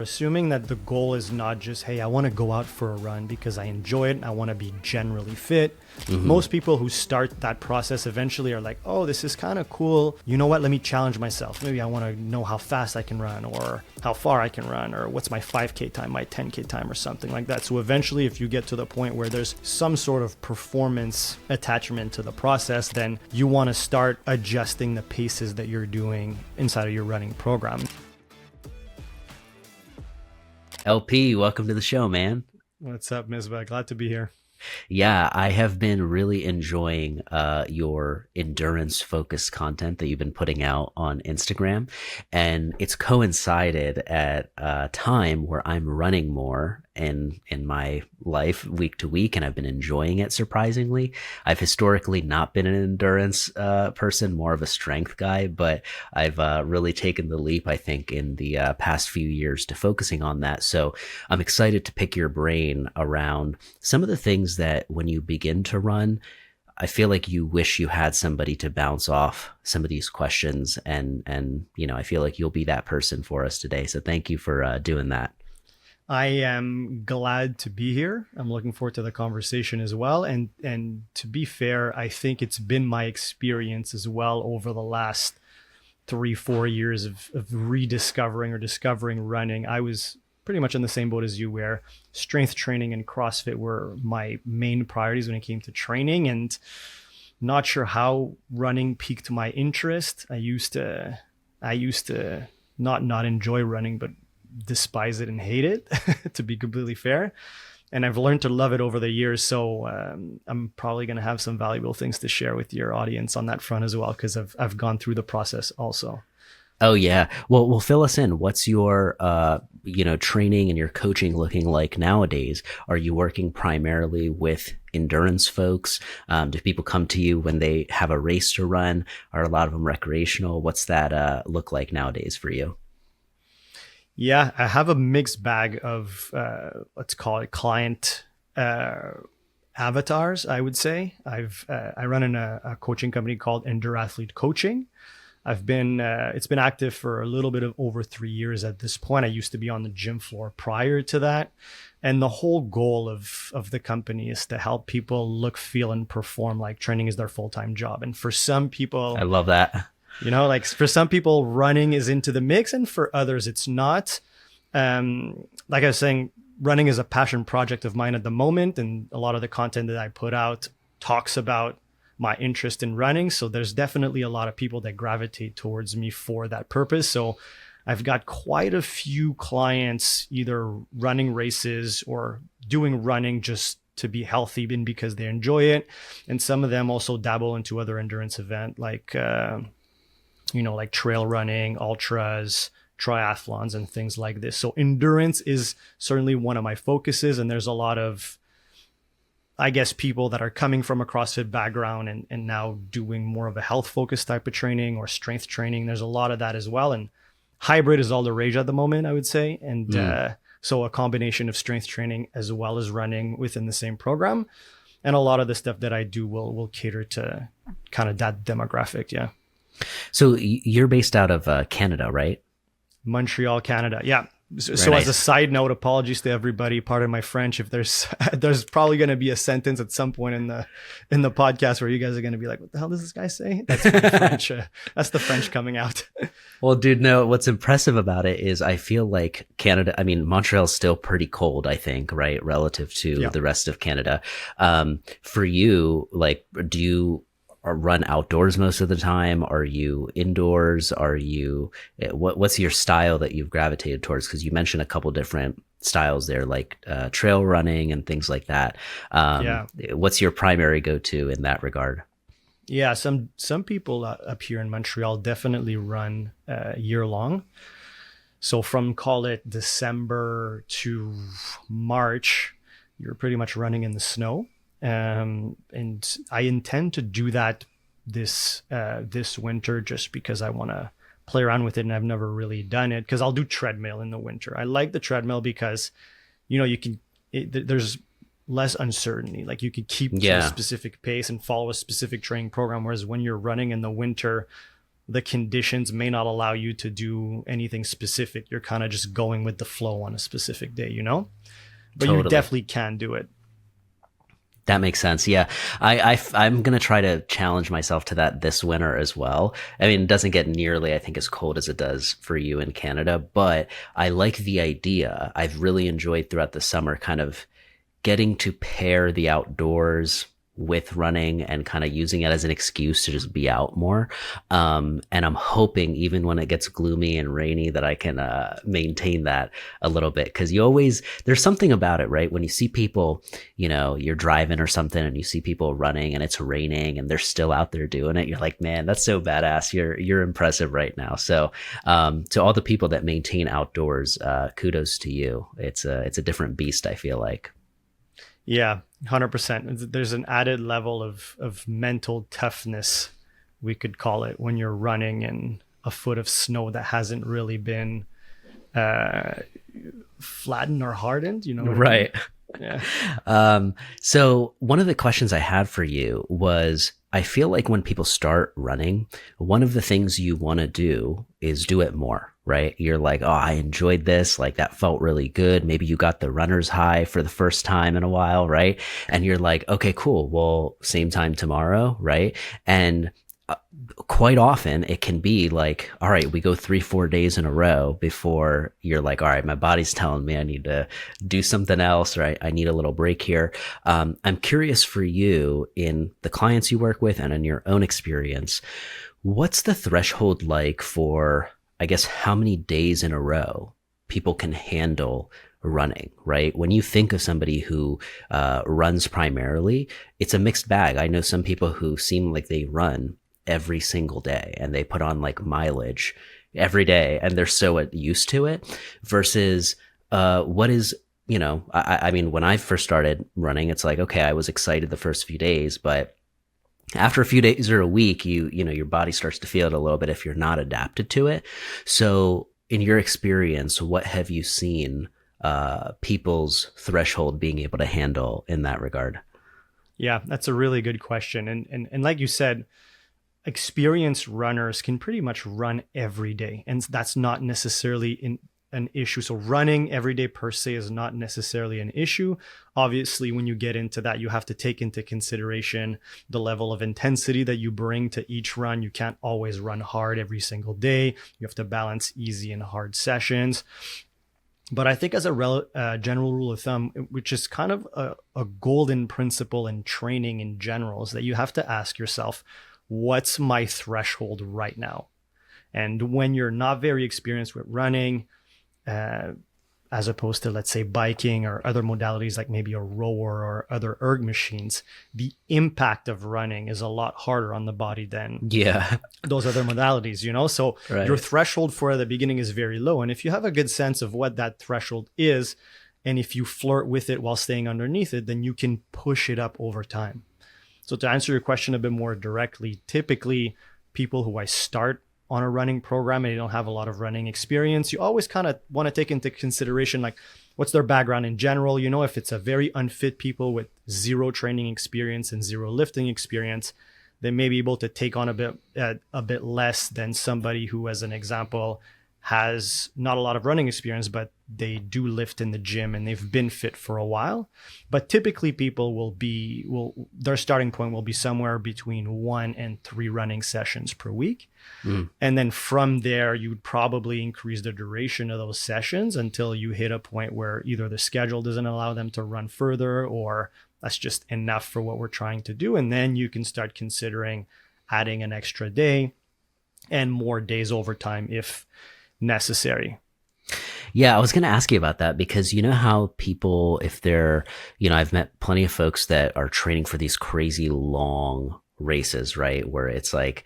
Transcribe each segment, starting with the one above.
Assuming that the goal is not just, hey, I want to go out for a run because I enjoy it and I want to be generally fit. Most people who start that process eventually are like, oh, this is kind of cool. You know what? Let me challenge myself. Maybe I want to know how fast I can run or how far I can run or what's my 5K time, my 10K time or something like that. So eventually, if you get to the point where there's some sort of performance attachment to the process, then you want to start adjusting the paces that you're doing inside of your running program. LP, welcome to the show, man. What's up, Misbah? Glad to be here. Yeah, I have been really enjoying your endurance-focused content that you've been putting out on Instagram, and it's coincided at a time where I'm running more in my life week to week, and I've been enjoying it surprisingly. I've historically not been an endurance person, more of a strength guy, but I've really taken the leap, I think, in the past few years to focusing on that. So I'm excited to pick your brain around some of the things that when you begin to run, I feel like you wish you had somebody to bounce off some of these questions, and you know, I feel like you'll be that person for us today. So thank you for doing that. I am glad to be here. I'm looking forward to the conversation as well. And to be fair, I think it's been my experience as well over the last 3-4 years of rediscovering or discovering running. I was pretty much in the same boat as you, where strength training and CrossFit were my main priorities when it came to training, and not sure how running piqued my interest. I used to not enjoy running, but despise it and hate it, to be completely fair. And I've learned to love it over the years. So I'm probably going to have some valuable things to share with your audience on that front as well, because I've gone through the process also. Oh yeah. Well, fill us in. What's your, training and your coaching looking like nowadays? Are you working primarily with endurance folks? Do people come to you when they have a race to run? Are a lot of them recreational? What's that look like nowadays for you? Yeah, I have a mixed bag of, let's call it client avatars, I would say. I run in a coaching company called EndurAthlete Coaching. It's been active for a little bit of over 3 years at this point. I used to be on the gym floor prior to that. And the whole goal of the company is to help people look, feel, and perform like training is their full-time job. And for some people, I love that. Like for some people, running is into the mix, and for others, it's not. Like I was saying, running is a passion project of mine at the moment, and a lot of the content that I put out talks about my interest in running. So there's definitely a lot of people that gravitate towards me for that purpose. So I've got quite a few clients either running races or doing running just to be healthy and because they enjoy it. And some of them also dabble into other endurance event like trail running, ultras, triathlons, and things like this. So endurance is certainly one of my focuses. And there's a lot of, I guess, people that are coming from a CrossFit background and now doing more of a health focused type of training or strength training. There's a lot of that as well. And hybrid is all the rage at the moment, I would say. And so a combination of strength training as well as running within the same program. And a lot of the stuff that I do will cater to kind of that demographic. Yeah. So you're based out of Canada, right? Montreal, Canada. Yeah. So Nice. as a side note, apologies to everybody. Pardon my French. If there's probably going to be a sentence at some point in the podcast where you guys are going to be like, "What the hell does this guy say?" That's French. That's the French coming out. Well, dude, no, what's impressive about it is I feel like Montreal's still pretty cold, I think, right? Relative to the rest of Canada. For you, like, do you run outdoors most of the time? Are you indoors? What's your style that you've gravitated towards? Because you mentioned a couple different styles there, like trail running and things like that. What's your primary go-to in that regard? Yeah, some people up here in Montreal definitely run year long. So from, call it, December to March, you're pretty much running in the snow. And I intend to do that this winter just because I want to play around with it, and I've never really done it, because I'll do treadmill in the winter. I like the treadmill because there's less uncertainty. Like you could keep to a specific pace and follow a specific training program, whereas when you're running in the winter, the conditions may not allow you to do anything specific. You're kind of just going with the flow on a specific day, you know? But you Totally. definitely can do it. That makes sense. Yeah. I'm going to try to challenge myself to that this winter as well. I mean, it doesn't get nearly, I think, as cold as it does for you in Canada, but I like the idea. I've really enjoyed throughout the summer kind of getting to pair the outdoors with running and kind of using it as an excuse to just be out more. And I'm hoping even when it gets gloomy and rainy that I can maintain that a little bit. Cause there's something about it, right? When you see people, you're driving or something and you see people running and it's raining and they're still out there doing it. You're like, man, that's so badass. You're impressive right now. So, to all the people that maintain outdoors, kudos to you. It's a different beast, I feel like. Yeah, 100%. There's an added level of mental toughness, we could call it, when you're running in a foot of snow that hasn't really been flattened or hardened, you know what Right. I mean? Yeah. So one of the questions I had for you was, I feel like when people start running, one of the things you want to do is do it more, right? You're like, oh, I enjoyed this. Like that felt really good. Maybe you got the runner's high for the first time in a while, right? And you're like, okay, cool. Well, same time tomorrow, right? And quite often it can be like, all right, we go 3-4 days in a row before you're like, all right, my body's telling me I need to do something else, right? I need a little break here. I'm curious for you, in the clients you work with and in your own experience, what's the threshold like for, I guess, how many days in a row people can handle running, right? When you think of somebody who runs primarily, it's a mixed bag. I know some people who seem like they run every single day and they put on like mileage every day and they're so used to it, versus what is, I mean, when I first started running, it's like, okay, I was excited the first few days, but after a few days or a week, your body starts to feel it a little bit if you're not adapted to it. So in your experience, what have you seen people's threshold being able to handle in that regard? Yeah, that's a really good question. And like you said, experienced runners can pretty much run every day, and that's not necessarily an issue. So running every day per se is not necessarily an issue. Obviously, when you get into that, you have to take into consideration the level of intensity that you bring to each run. You can't always run hard every single day. You have to balance easy and hard sessions. But I think as a general rule of thumb, which is kind of a golden principle in training in general, is that you have to ask yourself, what's my threshold right now? And when you're not very experienced with running, as opposed to, let's say, biking or other modalities like maybe a rower or other erg machines, the impact of running is a lot harder on the body than those other modalities, So Right. Your threshold for the beginning is very low. And if you have a good sense of what that threshold is, and if you flirt with it while staying underneath it, then you can push it up over time. So to answer your question a bit more directly, typically people who I start on a running program and they don't have a lot of running experience, you always kind of want to take into consideration, like, what's their background in general? If it's a very unfit people with zero training experience and zero lifting experience, they may be able to take on a bit less than somebody who, as an example, has not a lot of running experience, but they do lift in the gym and they've been fit for a while. But typically people their starting point will be somewhere between 1 and 3 running sessions per week. And then from there, you'd probably increase the duration of those sessions until you hit a point where either the schedule doesn't allow them to run further, or that's just enough for what we're trying to do. And then you can start considering adding an extra day and more days over time if necessary. Yeah, I was going to ask you about that, because you know how people, if they're, I've met plenty of folks that are training for these crazy long races, right? Where it's like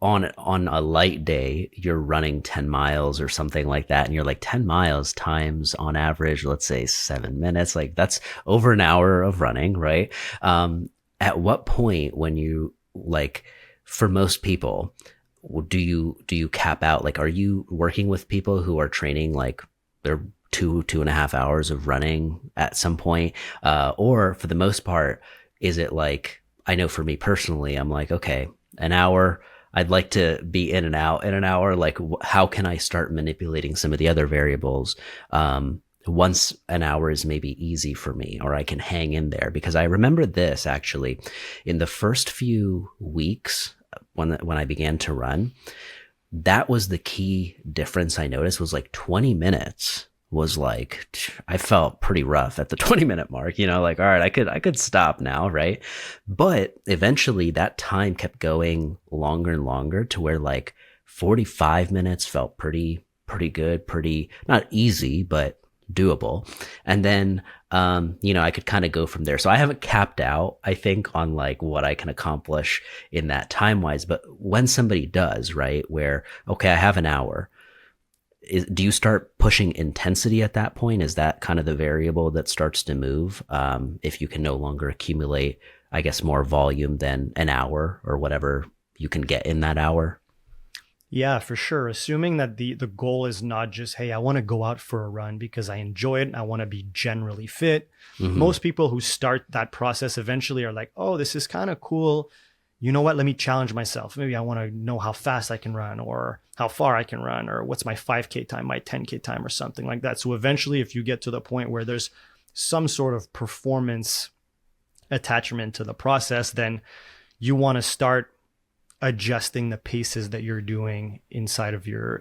on a light day, you're running 10 miles or something like that. And you're like, 10 miles times on average, let's say 7 minutes, like that's over an hour of running, right? At what point, when you, like, for most people, do you cap out? Like, are you working with people who are training like they're 2.5 hours of running at some point? Or for the most part, is it like, I know for me personally, I'm like, okay, an hour, I'd like to be in and out in an hour. Like, how can I start manipulating some of the other variables? Once an hour is maybe easy for me, or I can hang in there. Because I remember this actually in the first few weeks when I began to run, that was the key difference I noticed was like 20 minutes was like, I felt pretty rough at the 20-minute mark, like, all right, I could stop now. Right. But eventually that time kept going longer and longer to where like 45 minutes felt pretty good, pretty not easy, but doable. And then, I could kind of go from there. So I haven't capped out, I think, on like what I can accomplish in that time wise. But when somebody does, right, where, okay, I have an hour, do you start pushing intensity at that point? Is that kind of the variable that starts to move? If you can no longer accumulate, I guess, more volume than an hour or whatever you can get in that hour? Yeah, for sure. Assuming that the goal is not just, hey, I want to go out for a run because I enjoy it and I want to be generally fit. Mm-hmm. Most people who start that process eventually are like, oh, this is kind of cool. You know what? Let me challenge myself. Maybe I want to know how fast I can run or how far I can run or what's my 5K time, my 10K time or something like that. So eventually, if you get to the point where there's some sort of performance attachment to the process, then you want to start adjusting the paces that you're doing inside of your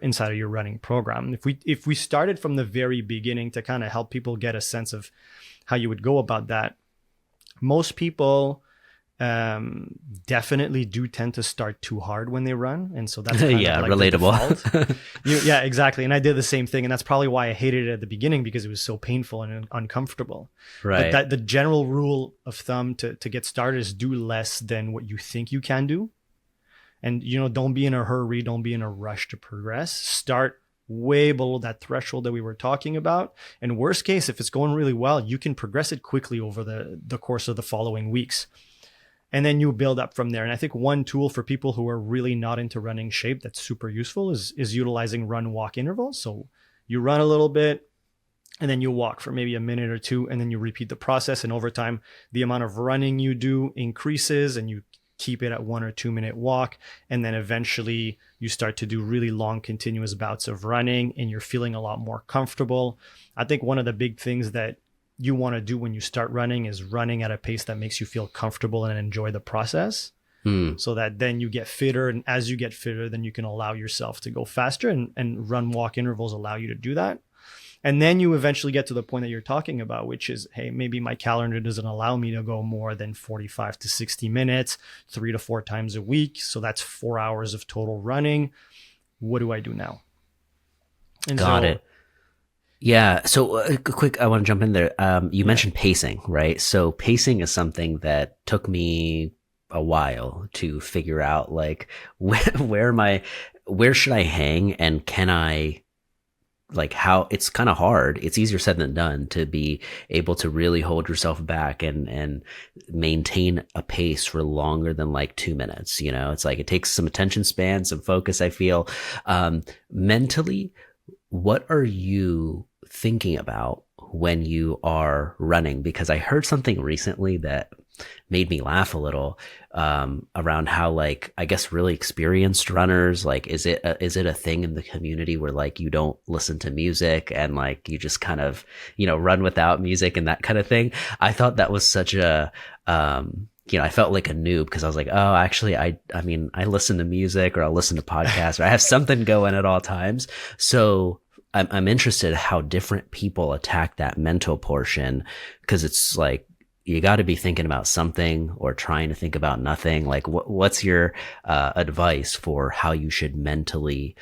running program. If we started from the very beginning to kind of help people get a sense of how you would go about that, most people definitely do tend to start too hard when they run, and so that's kind yeah, of like relatable. Yeah, exactly. And I did the same thing, and that's probably why I hated it at the beginning, because it was so painful and uncomfortable. Right. But the general rule of thumb to get started is do less than what you think you can do. And, don't be in a hurry. Don't be in a rush to progress. Start way below that threshold that we were talking about. And worst case, if it's going really well, you can progress it quickly over the course of the following weeks. And then you build up from there. And I think one tool for people who are really not into running shape that's super useful is utilizing run-walk intervals. So you run a little bit, and then you walk for maybe a minute or two, and then you repeat the process. And over time, the amount of running you do increases, and you keep it at 1 or 2 minute walk. And then eventually you start to do really long continuous bouts of running, and you're feeling a lot more comfortable. I think one of the big things that you want to do when you start running is running at a pace that makes you feel comfortable and enjoy the process, so that then you get fitter. And as you get fitter, then you can allow yourself to go faster, and run walk intervals allow you to do that. And then you eventually get to the point that you're talking about, which is, hey, maybe my calendar doesn't allow me to go more than 45 to 60 minutes, 3 to 4 times a week. So that's 4 hours of total running. What do I do now? And Got it. Yeah. So quick, I want to jump in there. You mentioned pacing, right? So pacing is something that took me a while to figure out, like, where should I hang, and can I, like, how it's kind of hard. It's easier said than done to be able to really hold yourself back and maintain a pace for longer than like 2 minutes. It's like, it takes some attention span, some focus, I feel. Mentally, what are you thinking about when you are running? Because I heard something recently that made me laugh a little, around how, like, I guess really experienced runners, like, is it a thing in the community where, like, you don't listen to music and, like, you just kind of, run without music and that kind of thing? I thought that was such a, I felt like a noob, because I was like, oh, actually, I mean, I listen to music, or I'll listen to podcasts, or I have something going at all times. So I'm interested how different people attack that mental portion, because it's like, you got to be thinking about something or trying to think about nothing. Like, what's your advice for how you should mentally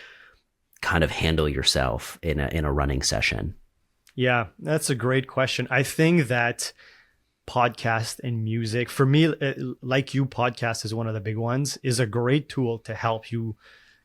kind of handle yourself in a running session? Yeah, that's a great question. I think that podcast and music, for me, like you, podcast is one of the big ones, is a great tool to help you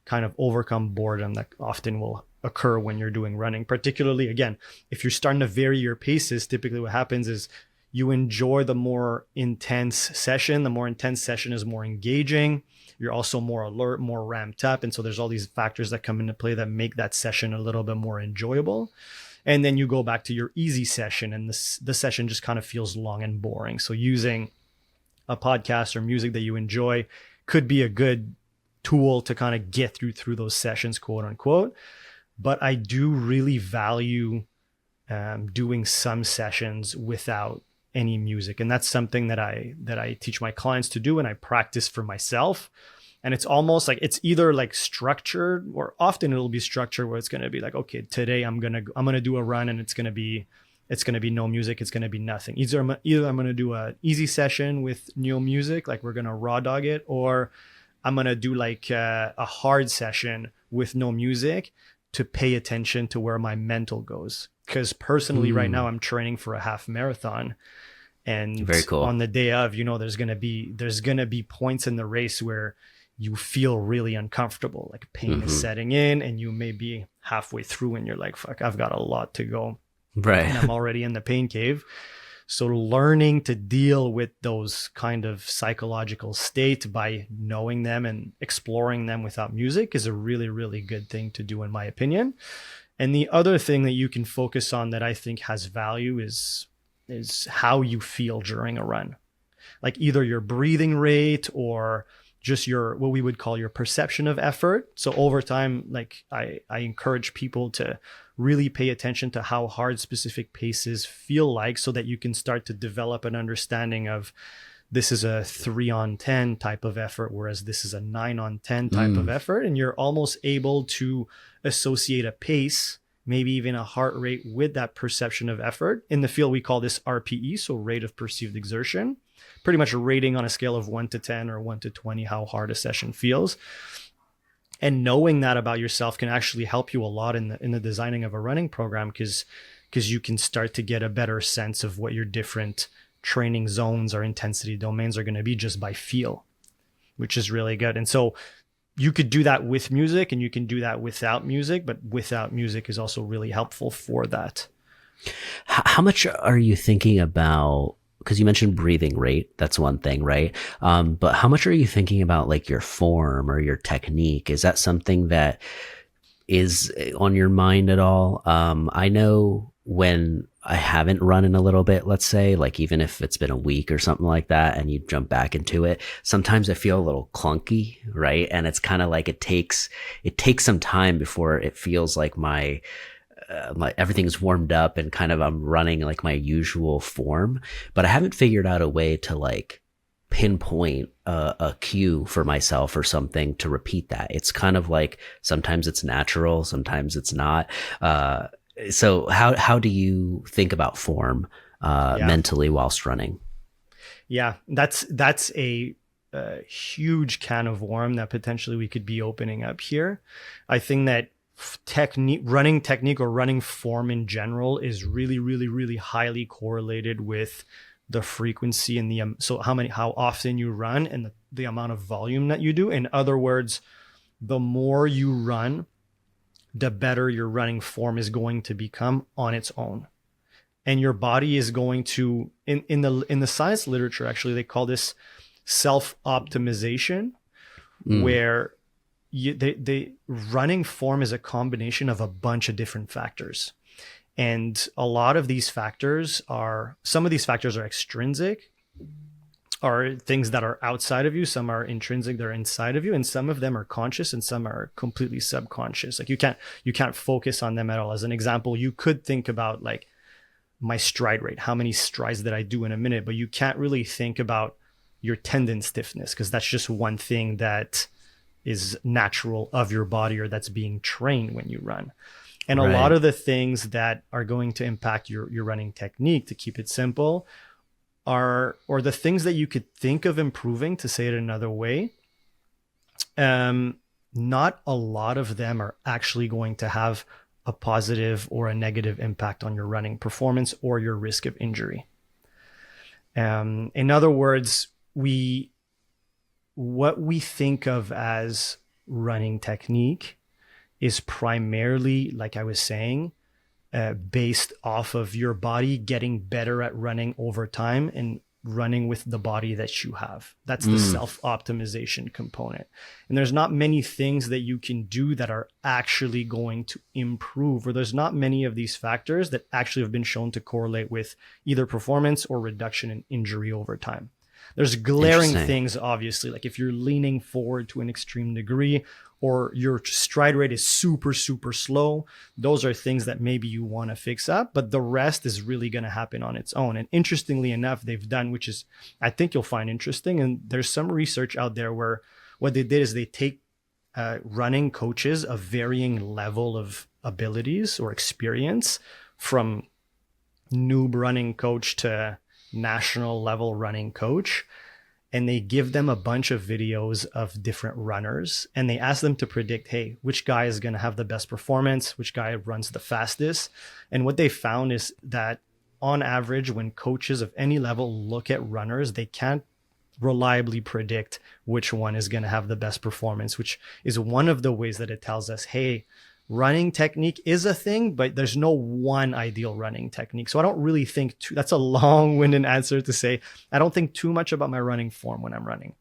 kind of overcome boredom that often will occur when you're doing running. Particularly, again, if you're starting to vary your paces, typically what happens is you enjoy the more intense session. The more intense session is more engaging. You're also more alert, more ramped up. And so there's all these factors that come into play that make that session a little bit more enjoyable. And then you go back to your easy session, and the session just kind of feels long and boring. So using a podcast or music that you enjoy could be a good tool to kind of get through those sessions, quote unquote. But I do really value doing some sessions without any music, and that's something that I teach my clients to do, and I practice for myself. And it's almost like it's either like structured, or often it'll be structured where it's going to be like, okay, today I'm gonna do a run, and it's gonna be no music, it's gonna be nothing. Either I'm gonna do an easy session with no music, like we're gonna raw dog it, or I'm gonna do like a hard session with no music to pay attention to where my mental goes. Because personally, right now I'm training for a half marathon, and Very cool. on the day of, there's gonna be points in the race where you feel really uncomfortable, like pain is setting in, and you may be halfway through and you're like, fuck, I've got a lot to go. Right. And I'm already in the pain cave. So learning to deal with those kind of psychological states by knowing them and exploring them without music is a really, really good thing to do, in my opinion. And the other thing that you can focus on that I think has value is how you feel during a run. Like either your breathing rate or just your, what we would call your perception of effort. So over time, like I encourage people to really pay attention to how hard specific paces feel like, so that you can start to develop an understanding of, this is a 3-on-10 type of effort, whereas this is a 9-on-10 type of effort. And you're almost able to associate a pace, maybe even a heart rate, with that perception of effort. In the field, we call this RPE, so rate of perceived exertion. Pretty much a rating on a scale of 1 to 10 or 1 to 20, how hard a session feels. And knowing that about yourself can actually help you a lot in the designing of a running program, because you can start to get a better sense of what your different training zones or intensity domains are going to be just by feel, which is really good. And so you could do that with music, and you can do that without music, but without music is also really helpful for that. How much are you thinking about, because you mentioned breathing rate, that's one thing, right? But how much are you thinking about like your form or your technique? Is that something that is on your mind at all? I know when I haven't run in a little bit, let's say, like even if it's been a week or something like that, and you jump back into it, sometimes I feel a little clunky, right? And it's kind of like it takes some time before it feels like my everything's warmed up and kind of I'm running like my usual form. But I haven't figured out a way to like pinpoint a cue for myself or something to repeat that. It's kind of like sometimes it's natural, sometimes it's not. So how do you think about form mentally whilst running? Yeah, that's a huge can of worm that potentially we could be opening up here. I think that running technique or running form in general is really, really, really highly correlated with the frequency and so how often you run and the amount of volume that you do. In other words, the more you run, the better your running form is going to become on its own. And your body is going to, in the science literature, actually, they call this self-optimization, where the running form is a combination of a bunch of different factors. And a lot of these factors some of these factors are extrinsic, are things that are outside of you. Some are intrinsic, they're inside of you. And some of them are conscious and some are completely subconscious. Like you can't focus on them at all. As an example, you could think about like my stride rate, how many strides that I do in a minute, but you can't really think about your tendon stiffness, because that's just one thing that is natural of your body or that's being trained when you run. And a lot of the things that are going to impact your running technique, to keep it simple, or the things that you could think of improving, to say it another way. Not a lot of them are actually going to have a positive or a negative impact on your running performance or your risk of injury. In other words, what we think of as running technique is primarily, like I was saying, based off of your body getting better at running over time and running with the body that you have. That's the self-optimization component. And there's not many things that you can do that are actually going to improve, or there's not many of these factors that actually have been shown to correlate with either performance or reduction in injury over time. There's glaring Interesting. things, obviously, like if you're leaning forward to an extreme degree or your stride rate is super, super slow, those are things that maybe you want to fix up, but the rest is really going to happen on its own. And interestingly enough, they've done, which is, I think you'll find interesting. And there's some research out there where what they did is they take running coaches of varying level of abilities or experience, from noob running coach to national level running coach, and they give them a bunch of videos of different runners and they ask them to predict, hey, which guy is going to have the best performance, which guy runs the fastest. And what they found is that on average, when coaches of any level look at runners, they can't reliably predict which one is going to have the best performance, which is one of the ways that it tells us, hey, running technique is a thing, but there's no one ideal running technique. So I don't really think that's a long-winded answer to say I don't think too much about my running form when I'm running.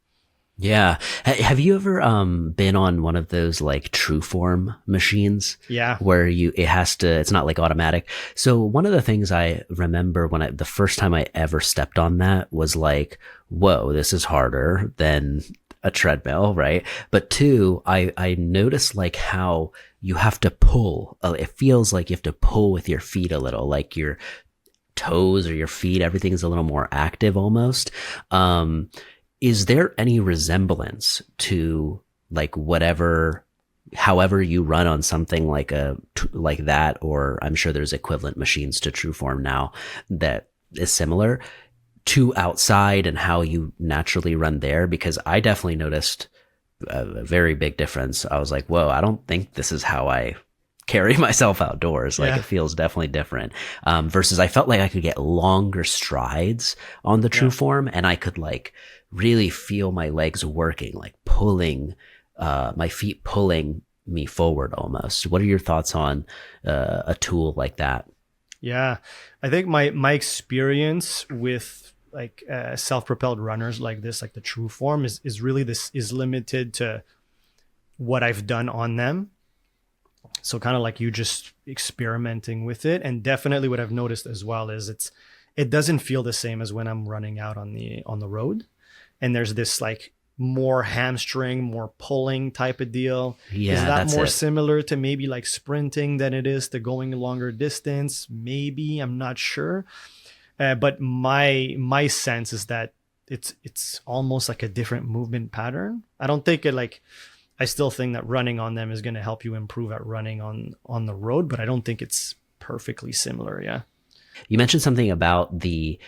Yeah. Have you ever been on one of those like true form machines? Yeah. Where it's not like automatic. So one of the things I remember the first time I ever stepped on that was like, whoa, this is harder than a treadmill, right? But two, I noticed like how you have to pull. It feels like you have to pull with your feet a little, like your toes or your feet, everything's a little more active almost. Is there any resemblance to like however you run on something like that, or I'm sure there's equivalent machines to Trueform now that is similar to outside and how you naturally run there? Because I definitely noticed a very big difference. I was like, whoa, I don't think this is how I carry myself outdoors. Like it feels definitely different. Versus I felt like I could get longer strides on the Trueform and I could like really feel my legs working, like pulling, my feet pulling me forward almost. What are your thoughts on a tool like that? Yeah, I think my experience with like self-propelled runners like this, like the Trueform, is really is limited to what I've done on them. So kind of like you just experimenting with it. And definitely what I've noticed as well is it doesn't feel the same as when I'm running out on the road. And there's this like more hamstring, more pulling type of deal. Yeah, Is that that's more it. similar to maybe like sprinting than it is to going a longer distance? Maybe, I'm not sure. But my sense is that it's almost like a different movement pattern. I don't think I still think that running on them is going to help you improve at running on the road, but I don't think it's perfectly similar. Yeah. You mentioned something about the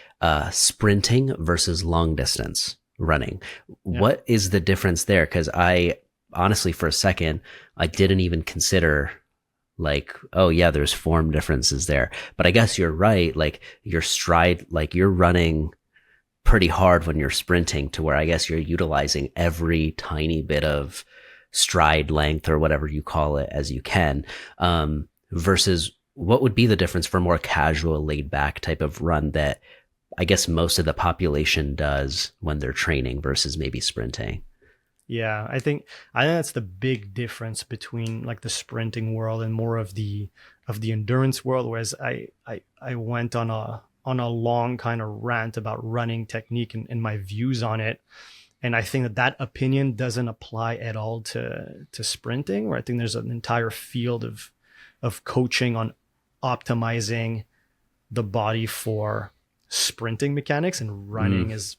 sprinting versus long distance running. Yeah. What is the difference there? Because I honestly, for a second, I didn't even consider like, oh yeah, there's form differences there. But I guess you're right. Like your stride, like you're running pretty hard when you're sprinting, to where I guess you're utilizing every tiny bit of stride length or whatever you call it as you can, versus what would be the difference for more casual, laid back type of run that I guess most of the population does when they're training versus maybe sprinting? Yeah, I think that's the big difference between like the sprinting world and more of the endurance world. Whereas I went on a long kind of rant about running technique and my views on it. And I think that opinion doesn't apply at all to sprinting, where I think there's an entire field of coaching on optimizing the body for sprinting mechanics and running as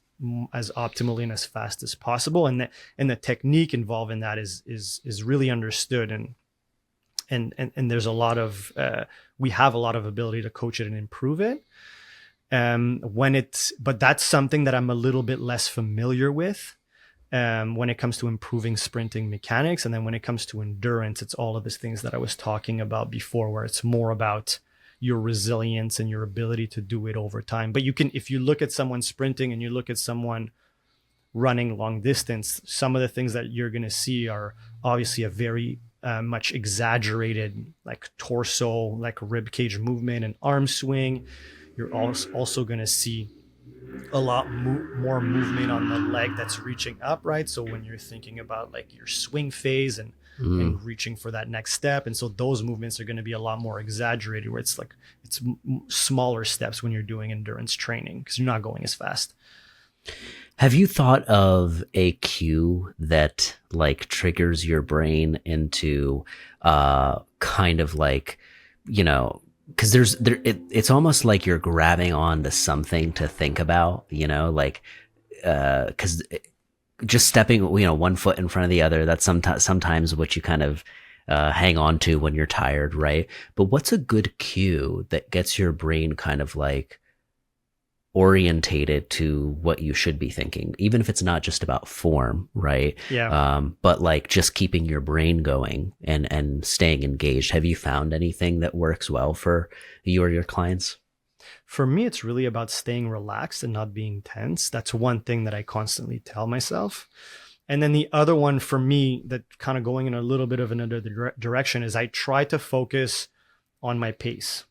optimally and as fast as possible. And the technique involved in that is really understood. And there's a lot of, we have a lot of ability to coach it and improve it. But that's something that I'm a little bit less familiar with when it comes to improving sprinting mechanics. And then when it comes to endurance, it's all of these things that I was talking about before, where it's more about your resilience and your ability to do it over time. But if you look at someone sprinting and you look at someone running long distance, some of the things that you're going to see are obviously a very much exaggerated like torso, like rib cage movement and arm swing. You're also going to see a lot more movement on the leg that's reaching up, right? So when you're thinking about like your swing phase and reaching for that next step, and so those movements are going to be a lot more exaggerated, where it's smaller steps when you're doing endurance training because you're not going as fast. Have you thought of a cue that like triggers your brain into kind of like, you know, because it's almost like you're grabbing on to something to think about, like because just stepping, one foot in front of the other, that's sometimes what you kind of hang on to when you're tired, right? But what's a good cue that gets your brain kind of like orientated to what you should be thinking, even if it's not just about form, right? Yeah. But like just keeping your brain going and staying engaged. Have you found anything that works well for you or your clients? For me, it's really about staying relaxed and not being tense. That's one thing that I constantly tell myself. And then the other one for me, that kind of going in a little bit of another direction, is I try to focus on my pace.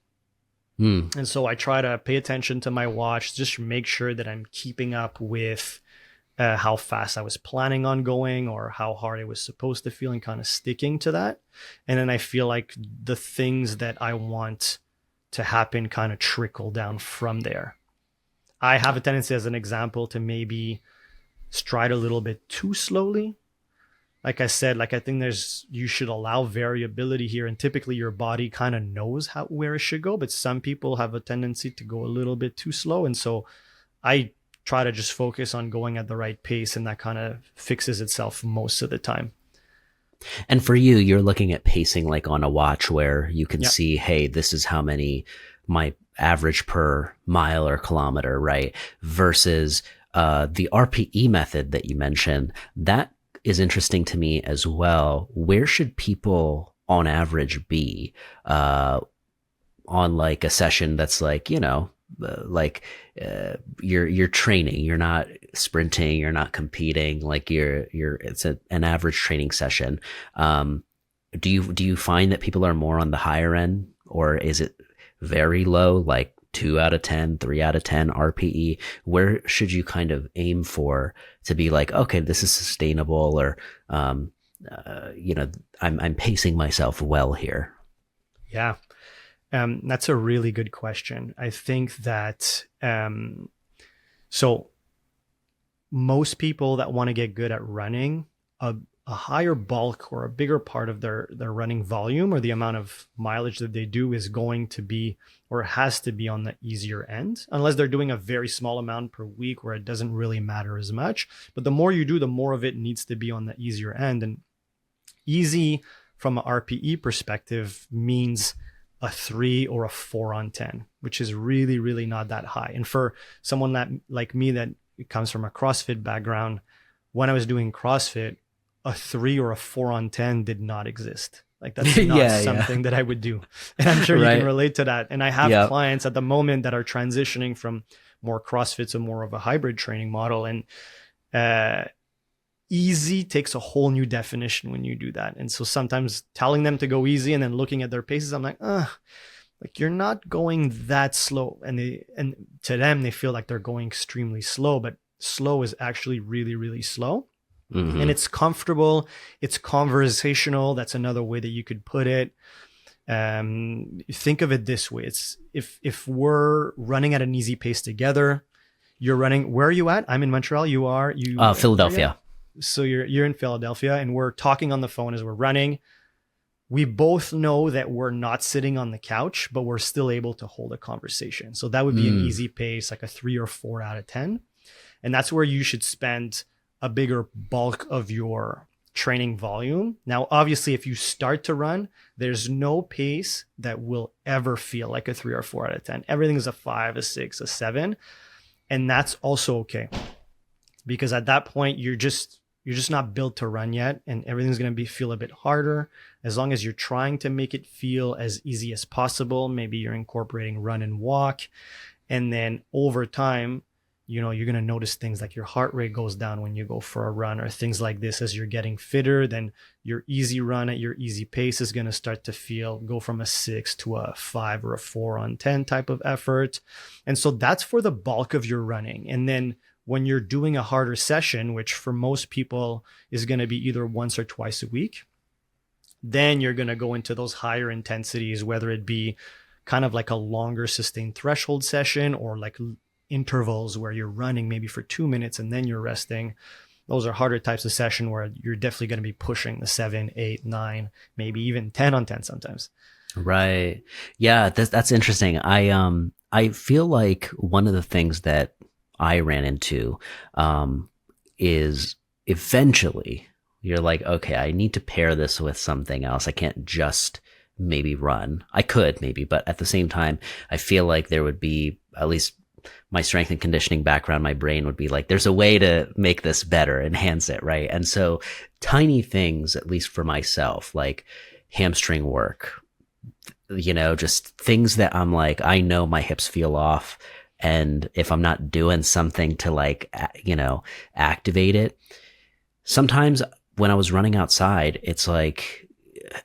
And so I try to pay attention to my watch, just make sure that I'm keeping up with how fast I was planning on going or how hard I was supposed to feel, and kind of sticking to that. And then I feel like the things that I want to happen kind of trickle down from there. I have a tendency, as an example, to maybe stride a little bit too slowly. Like I said, like I think you should allow variability here, and typically your body kind of knows where it should go, but some people have a tendency to go a little bit too slow. And so I try to just focus on going at the right pace, and that kind of fixes itself most of the time. And for you, you're looking at pacing like on a watch where you can Yeah. see, hey, this is how many my average per mile or kilometer, right? Versus the RPE method that you mentioned, that is interesting to me as well. Where should people on average be on like a session that's like, you're training, you're not sprinting, you're not competing, like it's an average training session. Do you find that people are more on the higher end, or is it very low, like 2 out of 10, 3 out of 10 RPE? Where should you kind of aim for to be like, okay, this is sustainable, or I'm pacing myself well here? Yeah. That's a really good question. I think that so most people that want to get good at running, a higher bulk or a bigger part of their running volume, or the amount of mileage that they do, is going to be, or has to be, on the easier end, unless they're doing a very small amount per week where it doesn't really matter as much. But the more you do, the more of it needs to be on the easier end. And easy from an RPE perspective means a 3 or a 4 on 10, which is really, really not that high. And for someone that like me that comes from a CrossFit background, when I was doing CrossFit, a 3 or a 4 on 10 did not exist. Like that's not something that I would do. And I'm sure you can relate to that. And I have clients at the moment that are transitioning from more CrossFit to more of a hybrid training model. And easy takes a whole new definition when you do that. And so sometimes telling them to go easy and then looking at their paces, I'm like, like you're not going that slow. And to them, they feel like they're going extremely slow, but slow is actually really, really slow. Mm-hmm. And it's comfortable. It's conversational. That's another way that you could put it. Think of it this way. It's if we're running at an easy pace together, you're running, where are you at? I'm in Montreal. Philadelphia. So you're in Philadelphia, and we're talking on the phone as we're running. We both know that we're not sitting on the couch, but we're still able to hold a conversation. So that would be an easy pace, like a 3 or 4 out of 10. And that's where you should spend a bigger bulk of your training volume. Now, obviously, if you start to run, there's no pace that will ever feel like a 3 or 4 out of 10. Everything is a 5, a 6, a 7. And that's also okay, because at that point, you're just not built to run yet, and everything's going to feel a bit harder. As long as you're trying to make it feel as easy as possible, maybe you're incorporating run and walk. And then over time, you're going to notice things like your heart rate goes down when you go for a run, or things like this. As you're getting fitter, then your easy run at your easy pace is going to start to go from a 6 to a 5 or a 4 on 10 type of effort. And so that's for the bulk of your running. And then when you're doing a harder session, which for most people is going to be either once or twice a week, then you're going to go into those higher intensities, whether it be kind of like a longer sustained threshold session, or like intervals where you're running maybe for 2 minutes and then you're resting, those are harder types of session where you're definitely going to be pushing the 7, 8, 9, maybe even 10 on 10 sometimes. Right. Yeah, that's interesting. I feel like one of the things that I ran into is eventually you're like, okay, I need to pair this with something else. I can't just maybe run. I could maybe, but at the same time, I feel like there would be, at least my strength and conditioning background, my brain would be like, there's a way to make this better, enhance it, right? And so tiny things, at least for myself, like hamstring work, just things that I'm like, I know my hips feel off. And if I'm not doing something to like, activate it, sometimes when I was running outside, it's like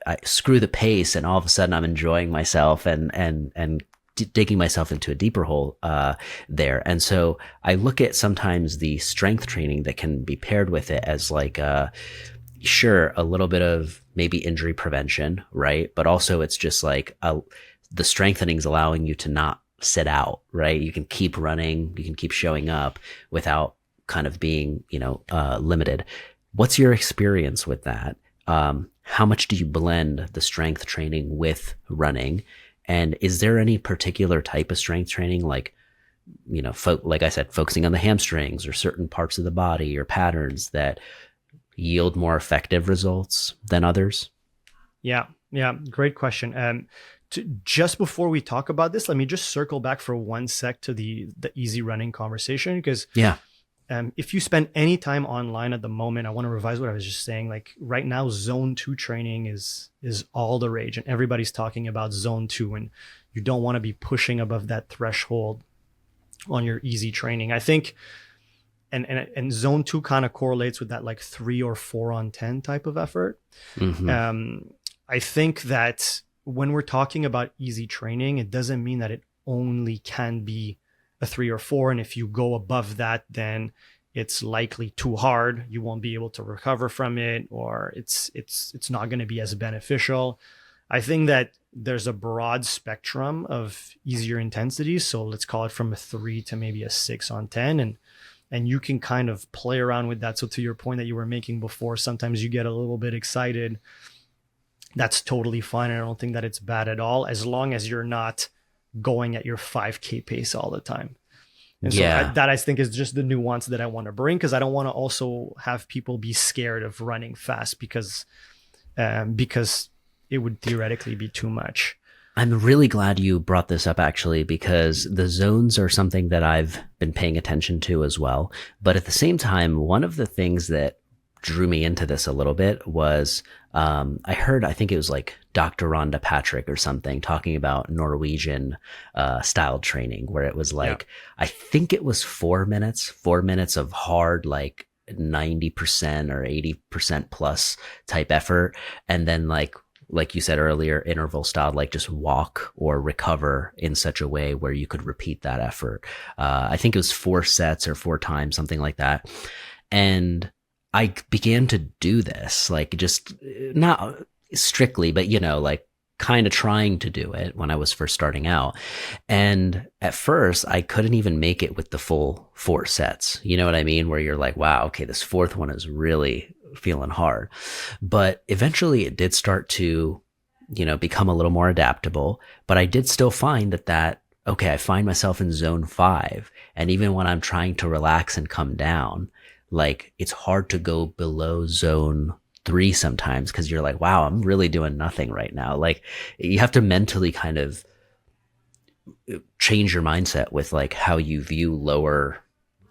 I screw the pace and all of a sudden I'm enjoying myself and digging myself into a deeper hole there. And so I look at sometimes the strength training that can be paired with it as like sure, a little bit of maybe injury prevention, right? But also it's just like the strengthening is allowing you to not sit out, right? You can keep running, you can keep showing up without kind of being, limited. What's your experience with that? How much do you blend the strength training with running? And is there any particular type of strength training, like, like I said, focusing on the hamstrings or certain parts of the body or patterns that yield more effective results than others? Yeah, great question. Just before we talk about this, let me just circle back for 1 sec to the easy running conversation, because if you spend any time online at the moment, I want to revise what I was just saying. Like right now, zone 2 training is all the rage, and everybody's talking about zone 2, and you don't want to be pushing above that threshold on your easy training. I think, and zone 2 kind of correlates with that like 3 or 4 on 10 type of effort. Mm-hmm. I think that when we're talking about easy training, it doesn't mean that it only can be a 3 or 4. And if you go above that, then it's likely too hard. You won't be able to recover from it, or it's not going to be as beneficial. I think that there's a broad spectrum of easier intensities. So let's call it from a 3 to maybe a 6 on 10. And you can kind of play around with that. So to your point that you were making before, sometimes you get a little bit excited. That's totally fine. I don't think that it's bad at all, as long as you're not going at your 5K pace all the time. And so that I think is just the nuance that I want to bring, because I don't want to also have people be scared of running fast because it would theoretically be too much. I'm really glad you brought this up, actually, because the zones are something that I've been paying attention to as well. But at the same time, one of the things that drew me into this a little bit was I think it was like Dr. Rhonda Patrick or something talking about Norwegian style training, where it was like, I think it was 4 minutes of hard, like 90% or 80% plus type effort. And then like you said earlier, interval style, like just walk or recover in such a way where you could repeat that effort. I think it was 4 sets or 4 times, something like that. And I began to do this, like just not strictly, but like kind of trying to do it when I was first starting out. And at first I couldn't even make it with the full 4 sets. You know what I mean? Where you're like, wow, okay, this 4th one is really feeling hard. But eventually it did start to, become a little more adaptable, but I did still find that, okay, I find myself in zone 5. And even when I'm trying to relax and come down, like it's hard to go below zone 3 sometimes, because you're like, wow, I'm really doing nothing right now. Like you have to mentally kind of change your mindset with like how you view lower,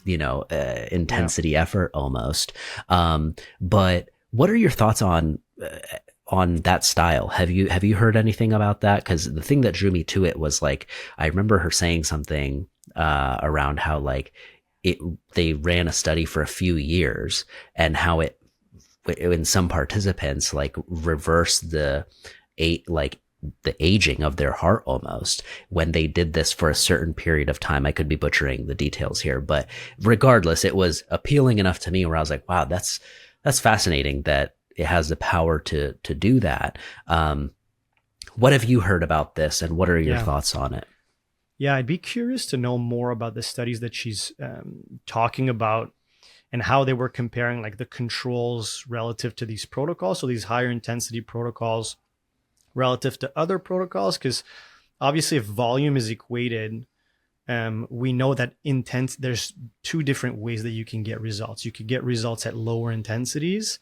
intensity effort almost. But what are your thoughts on that style? Have you heard anything about that? Because the thing that drew me to it was like, I remember her saying something around how like they ran a study for a few years and how it in some participants like reversed the aging of their heart almost when they did this for a certain period of time. I could be butchering the details here, but regardless, it was appealing enough to me where I was like, wow, that's fascinating that it has the power to do that. What have you heard about this, and what are your thoughts on it? Yeah, I'd be curious to know more about the studies that she's talking about and how they were comparing like the controls relative to these protocols. So these higher intensity protocols relative to other protocols, because obviously if volume is equated, we know that there's two different ways that you can get results. You could get results at lower intensities,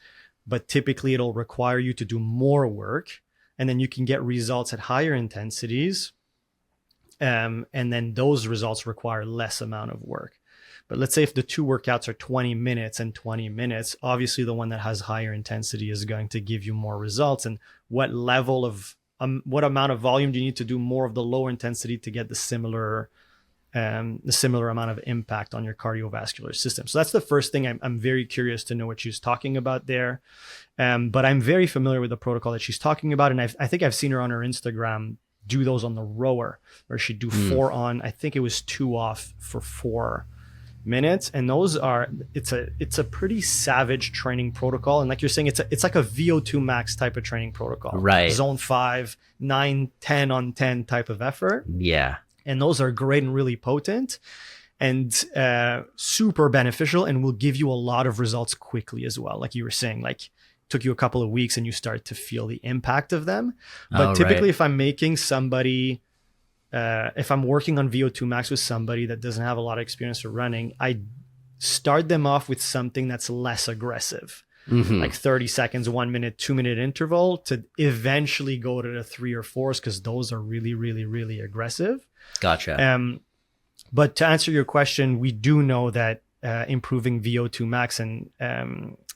but typically it'll require you to do more work. And then you can get results at higher intensities. And then those results require less amount of work. But let's say if the two workouts are 20 minutes and 20 minutes, obviously the one that has higher intensity is going to give you more results. And what level of, what amount of volume do you need to do more of the lower intensity to get the similar amount of impact on your cardiovascular system? So that's the first thing. I'm very curious to know what she's talking about there. But I'm very familiar with the protocol that she's talking about. And I think I've seen her on her Instagram do those on the rower, where she'd do 4 on, I think it was 2 off for 4 minutes. And those are, it's a pretty savage training protocol. And like you're saying, it's like a VO2 max type of training protocol, right? Zone 5, 9, 10 on 10 type of effort. Yeah. And those are great and really potent and super beneficial, and will give you a lot of results quickly as well. Like you were saying, like took you a couple of weeks and you start to feel the impact of them. But typically, if I'm making somebody, if I'm working on VO2 max with somebody that doesn't have a lot of experience with running, I start them off with something that's less aggressive, like 30 seconds, 1 minute, 2 minute interval, to eventually go to the 3 or 4s, because those are really, really, really aggressive. Gotcha. But to answer your question, we do know that improving VO2 max, and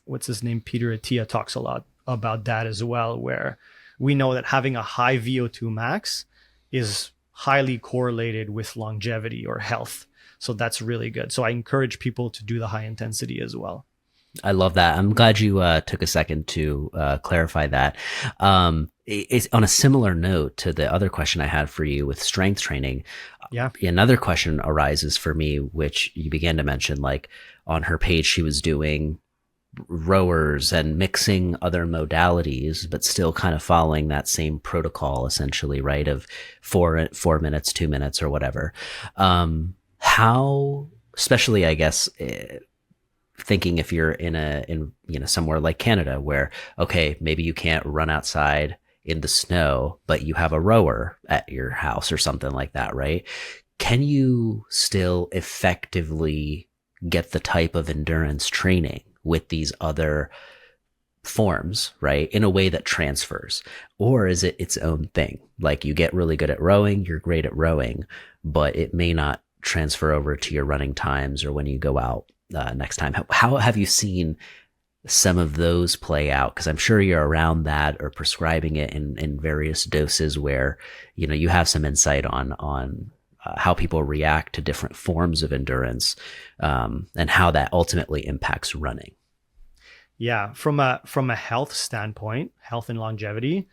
what's his name, Peter Attia talks a lot about that as well, where we know that having a high VO2 max is highly correlated with longevity or health. So that's really good. So I encourage people to do the high intensity as well. I love that. I'm glad you took a second to clarify that. It's on a similar note to the other question I had for you with strength training. Yeah. Another question arises for me, which you began to mention, like on her page, she was doing rowers and mixing other modalities, but still kind of following that same protocol, essentially, right? Of 4 minutes, 2 minutes, or whatever. How, especially, I guess, thinking if you're in somewhere like Canada, where, okay, maybe you can't run outside in the snow, but you have a rower at your house or something like that, right? Can you still effectively get the type of endurance training with these other forms, right, in a way that transfers? Or is it its own thing? Like you get really good at rowing, you're great at rowing, but it may not transfer over to your running times or when you go out next time. How have you seen some of those play out? Because I'm sure you're around that or prescribing it in various doses where, you have some insight on how people react to different forms of endurance, and how that ultimately impacts running. Yeah, from a health standpoint, health and longevity,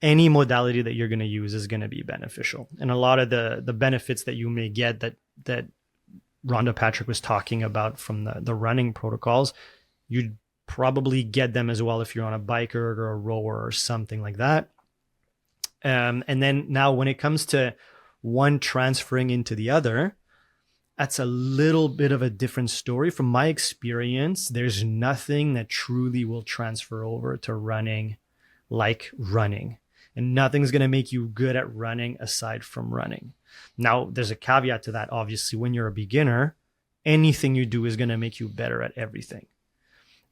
any modality that you're going to use is going to be beneficial. And a lot of the benefits that you may get that Rhonda Patrick was talking about from the running protocols, you'd probably get them as well if you're on a bike or a rower or something like that. And then now when it comes to one transferring into the other, that's a little bit of a different story. From my experience, there's nothing that truly will transfer over to running like running. And nothing's going to make you good at running aside from running. Now, there's a caveat to that. Obviously, when you're a beginner, anything you do is going to make you better at everything.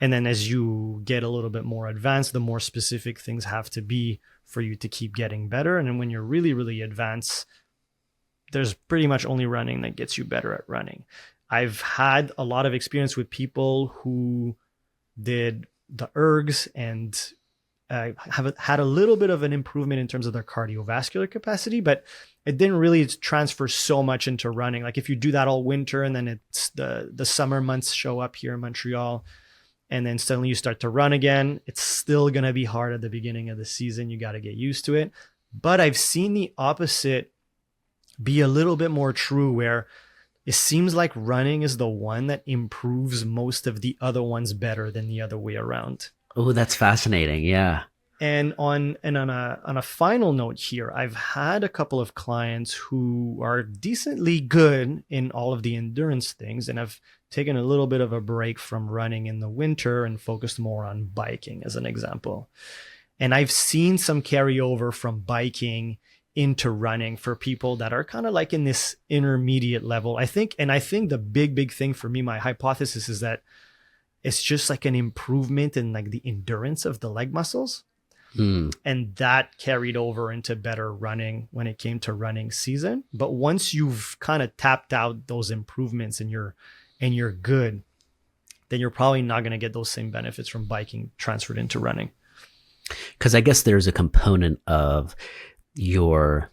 And then as you get a little bit more advanced, the more specific things have to be for you to keep getting better. And then when you're really, really advanced, there's pretty much only running that gets you better at running. I've had a lot of experience with people who did the ergs and have had a little bit of an improvement in terms of their cardiovascular capacity, but it didn't really transfer so much into running. Like if you do that all winter and then it's the summer months show up here in Montreal, and then suddenly you start to run again, it's still going to be hard at the beginning of the season. You got to get used to it. But I've seen the opposite be a little bit more true, where it seems like running is the one that improves most of the other ones better than the other way around. Oh, that's fascinating. Yeah. And on a final note here, I've had a couple of clients who are decently good in all of the endurance things and have taken a little bit of a break from running in the winter and focused more on biking, as an example. And I've seen some carryover from biking into running for people that are kind of like in this intermediate level. I think the big thing for me, my hypothesis is that it's just like an improvement in like the endurance of the leg muscles. And that carried over into better running when it came to running season. But once you've kind of tapped out those improvements and you're good, then you're probably not going to get those same benefits from biking transferred into running. Because I guess there's a component of your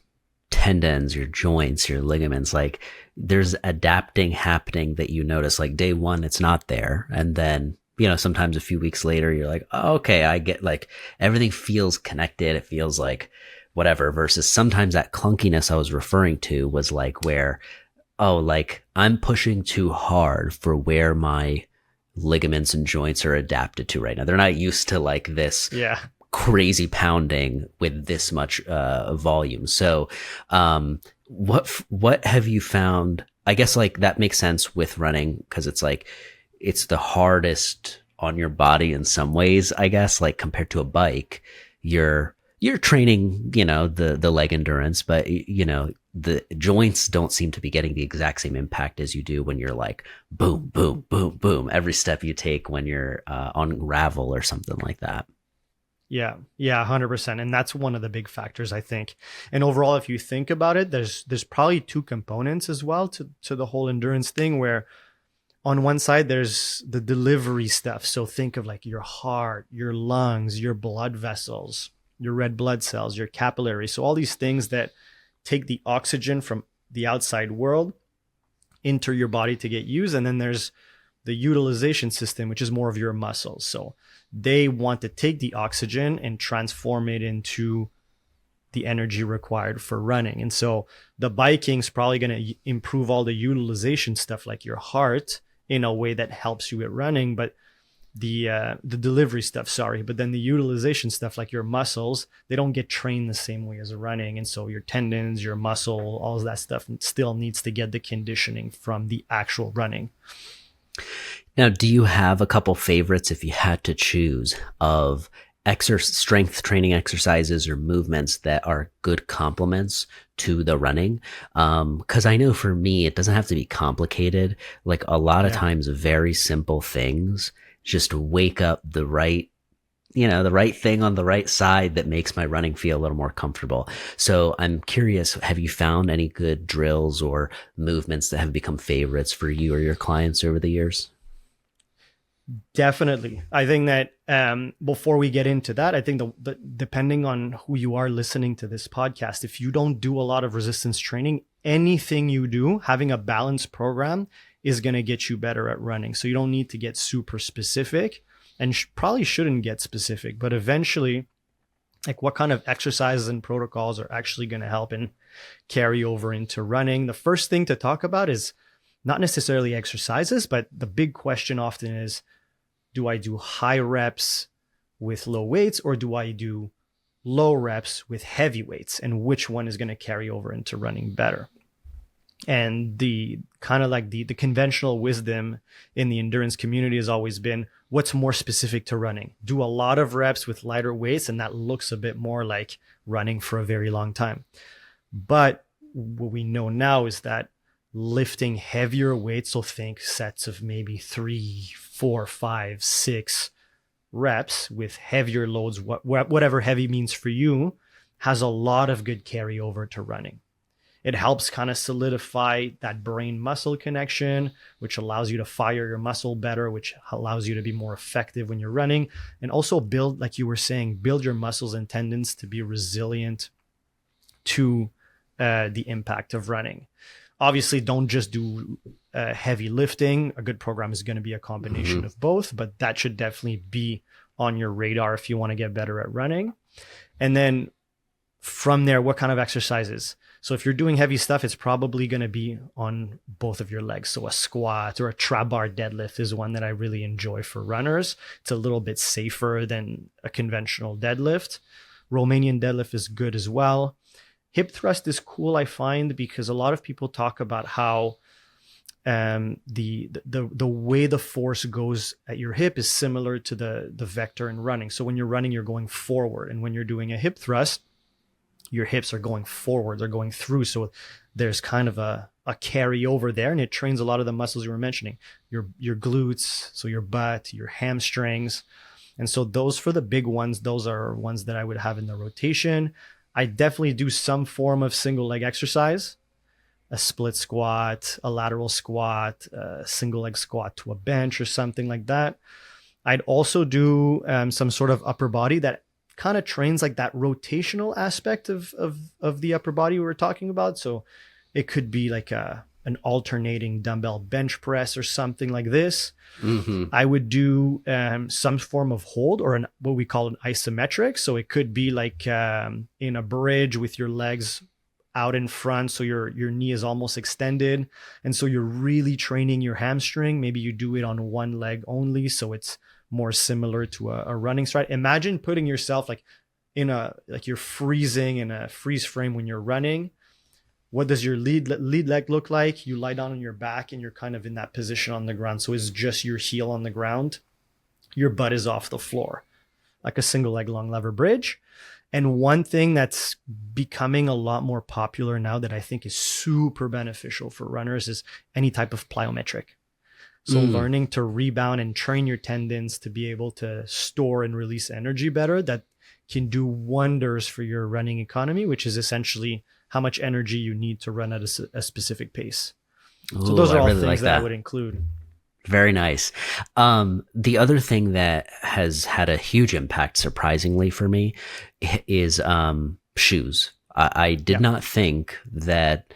tendons, your joints, your ligaments, like there's adapting happening that you notice. Like day one, it's not there. And then, sometimes a few weeks later, you're like, oh, okay, I get, like everything feels connected. It feels like whatever, versus sometimes that clunkiness I was referring to was like where, oh, like I'm pushing too hard for where my ligaments and joints are adapted to right now. They're not used to like this crazy pounding with this much volume. So what have you found? I guess like that makes sense with running, because it's like it's the hardest on your body in some ways, I guess, like compared to a bike. You're training, the leg endurance, but the joints don't seem to be getting the exact same impact as you do when you're like boom, boom, boom, boom, every step you take when you're on gravel or something like that. Yeah, 100%. And that's one of the big factors, I think. And overall, if you think about it, there's probably two components as well to the whole endurance thing, where on one side, there's the delivery stuff. So think of like your heart, your lungs, your blood vessels, your red blood cells, your capillaries. So all these things that take the oxygen from the outside world into your body to get used. And then there's the utilization system, which is more of your muscles. So they want to take the oxygen and transform it into the energy required for running. And so the biking is probably going to improve all the utilization stuff like your heart in a way that helps you with running, but the delivery stuff, but then the utilization stuff like your muscles, they don't get trained the same way as running. And so your tendons, your muscle, all of that stuff still needs to get the conditioning from the actual running. Now, do you have a couple favorites if you had to choose of strength training exercises or movements that are good complements to the running? Because I know for me, it doesn't have to be complicated. Like a lot of times, very simple things just wake up the right thing on the right side that makes my running feel a little more comfortable. So I'm curious, have you found any good drills or movements that have become favorites for you or your clients over the years? Definitely. I think that before we get into that, I think the depending on who you are listening to this podcast, if you don't do a lot of resistance training, anything you do, having a balanced program is going to get you better at running. So you don't need to get super specific, and probably shouldn't get specific, but eventually, like what kind of exercises and protocols are actually going to help and carry over into running. The first thing to talk about is not necessarily exercises, but the big question often is, do I do high reps with low weights, or do I do low reps with heavy weights? And which one is going to carry over into running better? And the kind of like the conventional wisdom in the endurance community has always been, what's more specific to running? Do a lot of reps with lighter weights, and that looks a bit more like running for a very long time. But what we know now is that lifting heavier weights, so think sets of maybe 3, 4, 5, 6 reps with heavier loads, whatever heavy means for you, has a lot of good carryover to running. It helps kind of solidify that brain muscle connection, which allows you to fire your muscle better, which allows you to be more effective when you're running, and also build, like you were saying, build your muscles and tendons to be resilient to the impact of running. Obviously, don't just do heavy lifting. A good program is going to be a combination of both, but that should definitely be on your radar if you want to get better at running. And then from there, what kind of exercises? So if you're doing heavy stuff, it's probably going to be on both of your legs. So a squat or a trap bar deadlift is one that I really enjoy for runners. It's a little bit safer than a conventional deadlift. Romanian deadlift is good as well. Hip thrust is cool, I find, because a lot of people talk about how the way the force goes at your hip is similar to the vector in running. So when you're running, you're going forward, and when you're doing a hip thrust, your hips are going forward, they're going through. So there's kind of a carryover there, and it trains a lot of the muscles you were mentioning, your glutes, so your butt, your hamstrings. And so those, for the big ones, those are ones that I would have in the rotation. I definitely do some form of single leg exercise, a split squat, a lateral squat, a single leg squat to a bench or something like that. I'd also do some sort of upper body that kind of trains like that rotational aspect of the upper body we were talking about. So it could be like an alternating dumbbell bench press or something like this. Mm-hmm. I would do some form of hold, or what we call an isometric. So it could be like in a bridge with your legs out in front, so your knee is almost extended, and so you're really training your hamstring. Maybe you do it on one leg only, so it's more similar to a running stride. Imagine putting yourself like you're freezing in a freeze frame when you're running. What does your lead leg look like? You lie down on your back and you're kind of in that position on the ground. So it's just your heel on the ground. Your butt is off the floor, like a single leg long lever bridge. And one thing that's becoming a lot more popular now that I think is super beneficial for runners is any type of plyometric. So learning to rebound and train your tendons to be able to store and release energy better, that can do wonders for your running economy, which is essentially how much energy you need to run at a specific pace. Ooh, so those are all really things like that I would include. Very nice. The other thing that has had a huge impact, surprisingly for me, is shoes. I did not think that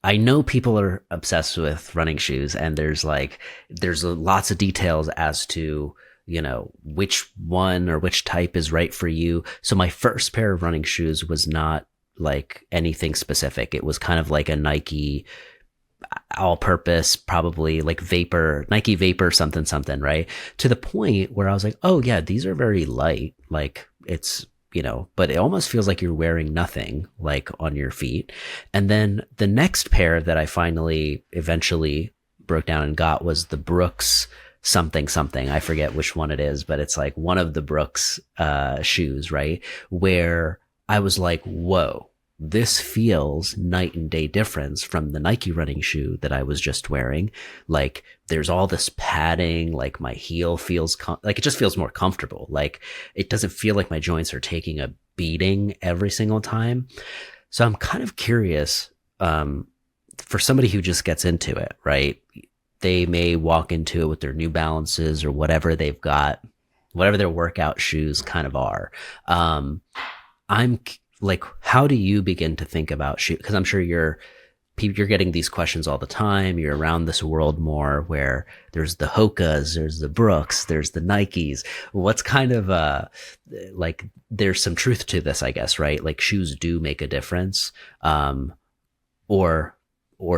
I know people are obsessed with running shoes, and there's lots of details as to, which one or which type is right for you. So my first pair of running shoes was not like anything specific. It was kind of like a Nike all-purpose, probably like Nike Vapor something, right? To the point where I was like, oh yeah, these are very light. Like it's, but it almost feels like you're wearing nothing like on your feet. And then the next pair that I eventually broke down and got was the Brooks something. I forget which one it is, but it's like one of the Brooks shoes, right? Where I was like, whoa, this feels night and day difference from the Nike running shoe that I was just wearing. Like there's all this padding, like my heel feels like it just feels more comfortable. Like it doesn't feel like my joints are taking a beating every single time. So I'm kind of curious, for somebody who just gets into it, right? They may walk into it with their New Balances or whatever they've got, whatever their workout shoes kind of are. I'm like, how do you begin to think about shoes? Because I'm sure you're getting these questions all the time. You're around this world more, where there's the Hokas, there's the Brooks, there's the Nikes. What's kind of like, there's some truth to this, I guess, right? Like shoes do make a difference, or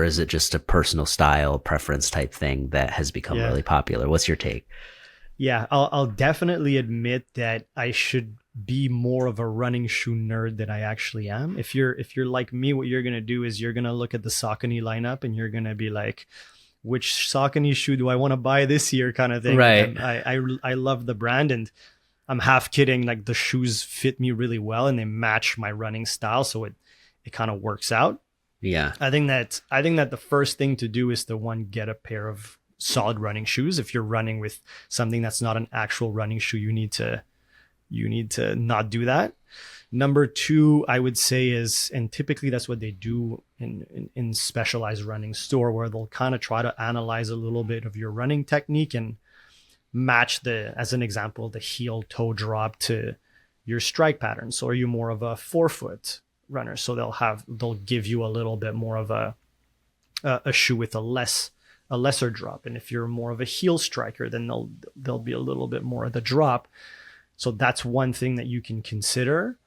is it just a personal style preference type thing that has become really popular? What's your take? Yeah, I'll definitely admit that I should be more of a running shoe nerd than I actually am. If you're like me, what you're going to do is you're going to look at the Saucony lineup and you're going to be like, which Saucony shoe do I want to buy this year, kind of thing. Right. And I love the brand, and I'm half kidding. Like the shoes fit me really well and they match my running style. So it kind of works out. Yeah. I think that the first thing to do is to get a pair of solid running shoes. If you're running with something that's not an actual running shoe, you need to not do that. Number two, I would say is, and typically that's what they do in specialized running store, where they'll kind of try to analyze a little bit of your running technique and match as an example, the heel toe drop to your strike pattern. So are you more of a forefoot runner? So they'll give you a little bit more of a shoe with a lesser drop. And if you're more of a heel striker, then there'll be a little bit more of the drop. So that's one thing that you can consider.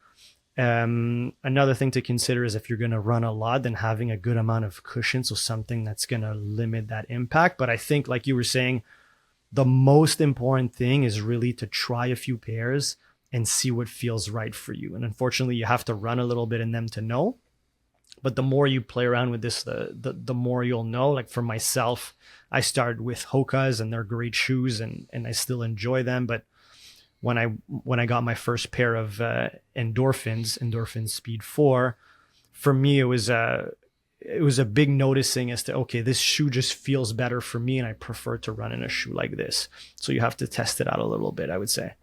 Another thing to consider is if you're going to run a lot, then having a good amount of cushion, so something that's going to limit that impact. But I think, like you were saying, the most important thing is really to try a few pairs and see what feels right for you. And unfortunately, you have to run a little bit in them to know. But the more you play around with this, the more you'll know. Like for myself, I started with Hoka's, and they're great shoes, and I still enjoy them. But when I got my first pair of Endorphin Speed 4, for me it was a big noticing as to, okay, this shoe just feels better for me, and I prefer to run in a shoe like this. So you have to test it out a little bit, I would say.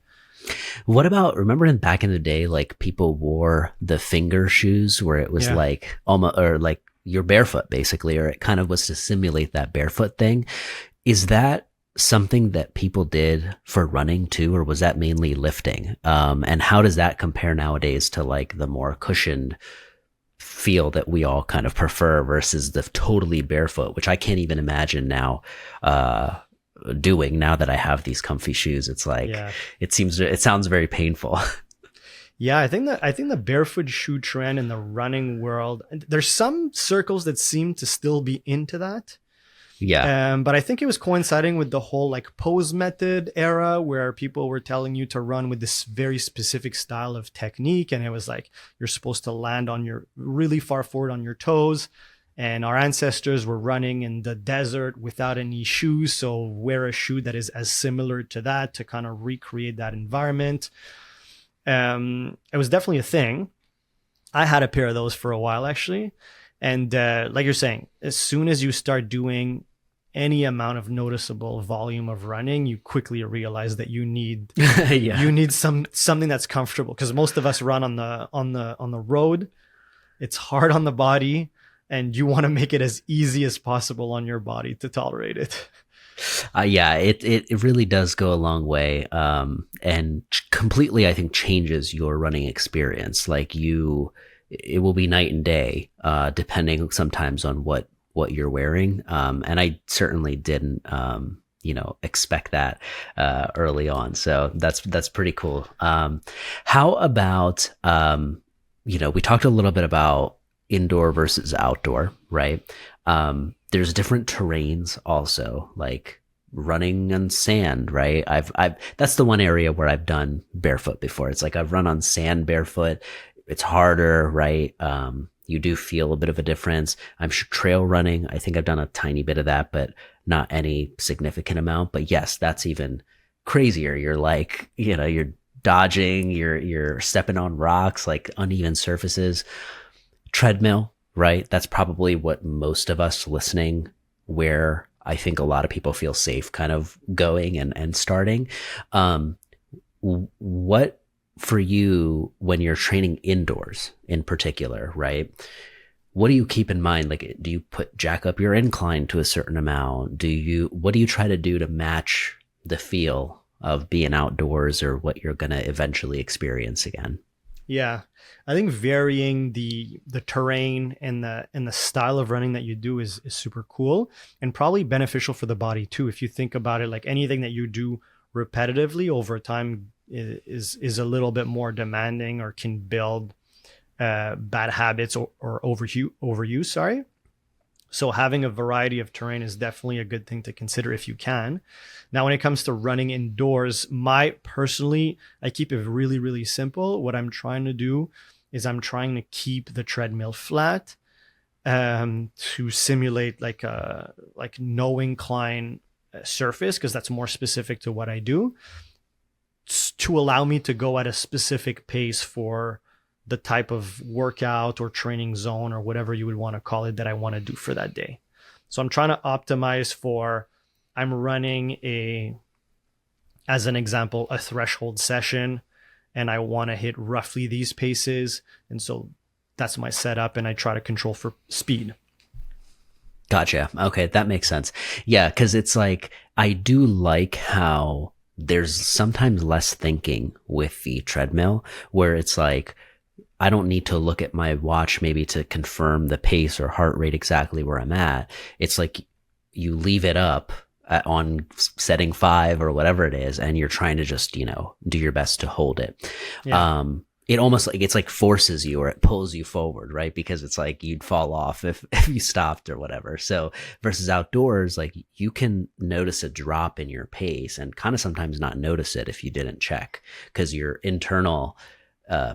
What about, remember back in the day, like people wore the finger shoes where it was like almost, or like you're barefoot basically, or it kind of was to simulate that barefoot thing. Is that something that people did for running too, or was that mainly lifting? And how does that compare nowadays to like the more cushioned feel that we all kind of prefer versus the totally barefoot, which I can't even imagine now, doing now that I have these comfy shoes? It's like, it sounds very painful. Yeah, I think the barefoot shoe trend in the running world, there's some circles that seem to still be into that. Yeah. But I think it was coinciding with the whole like pose method era, where people were telling you to run with this very specific style of technique. And it was like, you're supposed to land on your really far forward on your toes. And our ancestors were running in the desert without any shoes. So wear a shoe that is as similar to that to kind of recreate that environment. It was definitely a thing. I had a pair of those for a while, actually. And like you're saying, as soon as you start doing any amount of noticeable volume of running, you quickly realize that you need you need something that's comfortable, because most of us run on the road. It's hard on the body, and you want to make it as easy as possible on your body to tolerate it. It really does go a long way, and completely, I think, changes your running experience. Like it will be night and day, depending sometimes on what you're wearing. And I certainly didn't, expect that, early on. So that's pretty cool. How about, we talked a little bit about indoor versus outdoor, right? There's different terrains also, like running on sand, right? I've that's the one area where I've done barefoot before. It's like I've run on sand barefoot. It's harder, right? You do feel a bit of a difference. I'm sure trail running, I think I've done a tiny bit of that, but not any significant amount. But yes, that's even crazier. You're like, you're dodging, you're stepping on rocks, like uneven surfaces. Treadmill, right? That's probably what most of us listening, where I think a lot of people feel safe kind of going and starting. What for you when you're training indoors in particular, right? What do you keep in mind? Like, do you jack up your incline to a certain amount? What do you try to do to match the feel of being outdoors, or what you're going to eventually experience again? Yeah, I think varying the terrain and the style of running that you do is super cool, and probably beneficial for the body too. If you think about it, like anything that you do repetitively over time is a little bit more demanding, or can build bad habits or overuse. Sorry. So having a variety of terrain is definitely a good thing to consider if you can. Now, when it comes to running indoors, I keep it really, really simple. What I'm trying to do is I'm trying to keep the treadmill flat, to simulate like no incline surface, because that's more specific to what I do, to allow me to go at a specific pace for the type of workout or training zone or whatever you would want to call it that I want to do for that day. So I'm trying to optimize for, I'm running as an example, a threshold session, and I want to hit roughly these paces. And so that's my setup, and I try to control for speed. Gotcha. Okay, that makes sense. Yeah, because it's like, I do like how there's sometimes less thinking with the treadmill, where it's like, I don't need to look at my watch maybe to confirm the pace or heart rate exactly where I'm at. It's like you leave it up on setting 5 or whatever it is, and you're trying to just, do your best to hold it. Yeah. it almost like it's like forces you or it pulls you forward, right? Because it's like you'd fall off if you stopped or whatever. So versus outdoors, like you can notice a drop in your pace and kind of sometimes not notice it if you didn't check because your internal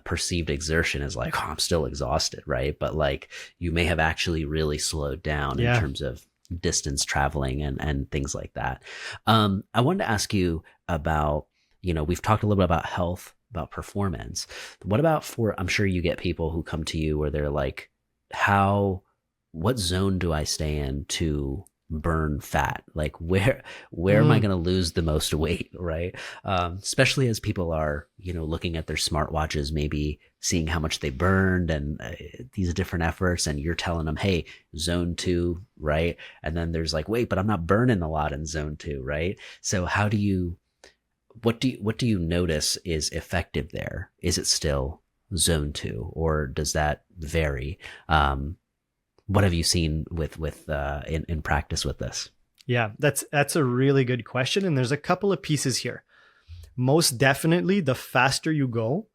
perceived exertion is like, oh, I'm still exhausted, right? But like you may have actually really slowed down in Yeah. terms of distance traveling and things like that. I wanted to ask you about, we've talked a little bit about health, about performance. What about I'm sure you get people who come to you where they're like, what zone do I stay in to burn fat? Like where am I Mm, going to lose the most weight, right? Especially as people are, looking at their smartwatches, maybe seeing how much they burned and these different efforts, and you're telling them, hey, zone 2, right? And then there's like, wait, but I'm not burning a lot in zone 2, right? So what do you notice is effective there? Is it still zone 2 or does that vary? What have you seen in practice with this? yeah, that's a really good question. And there's a couple of pieces here. Most definitely, the faster you go,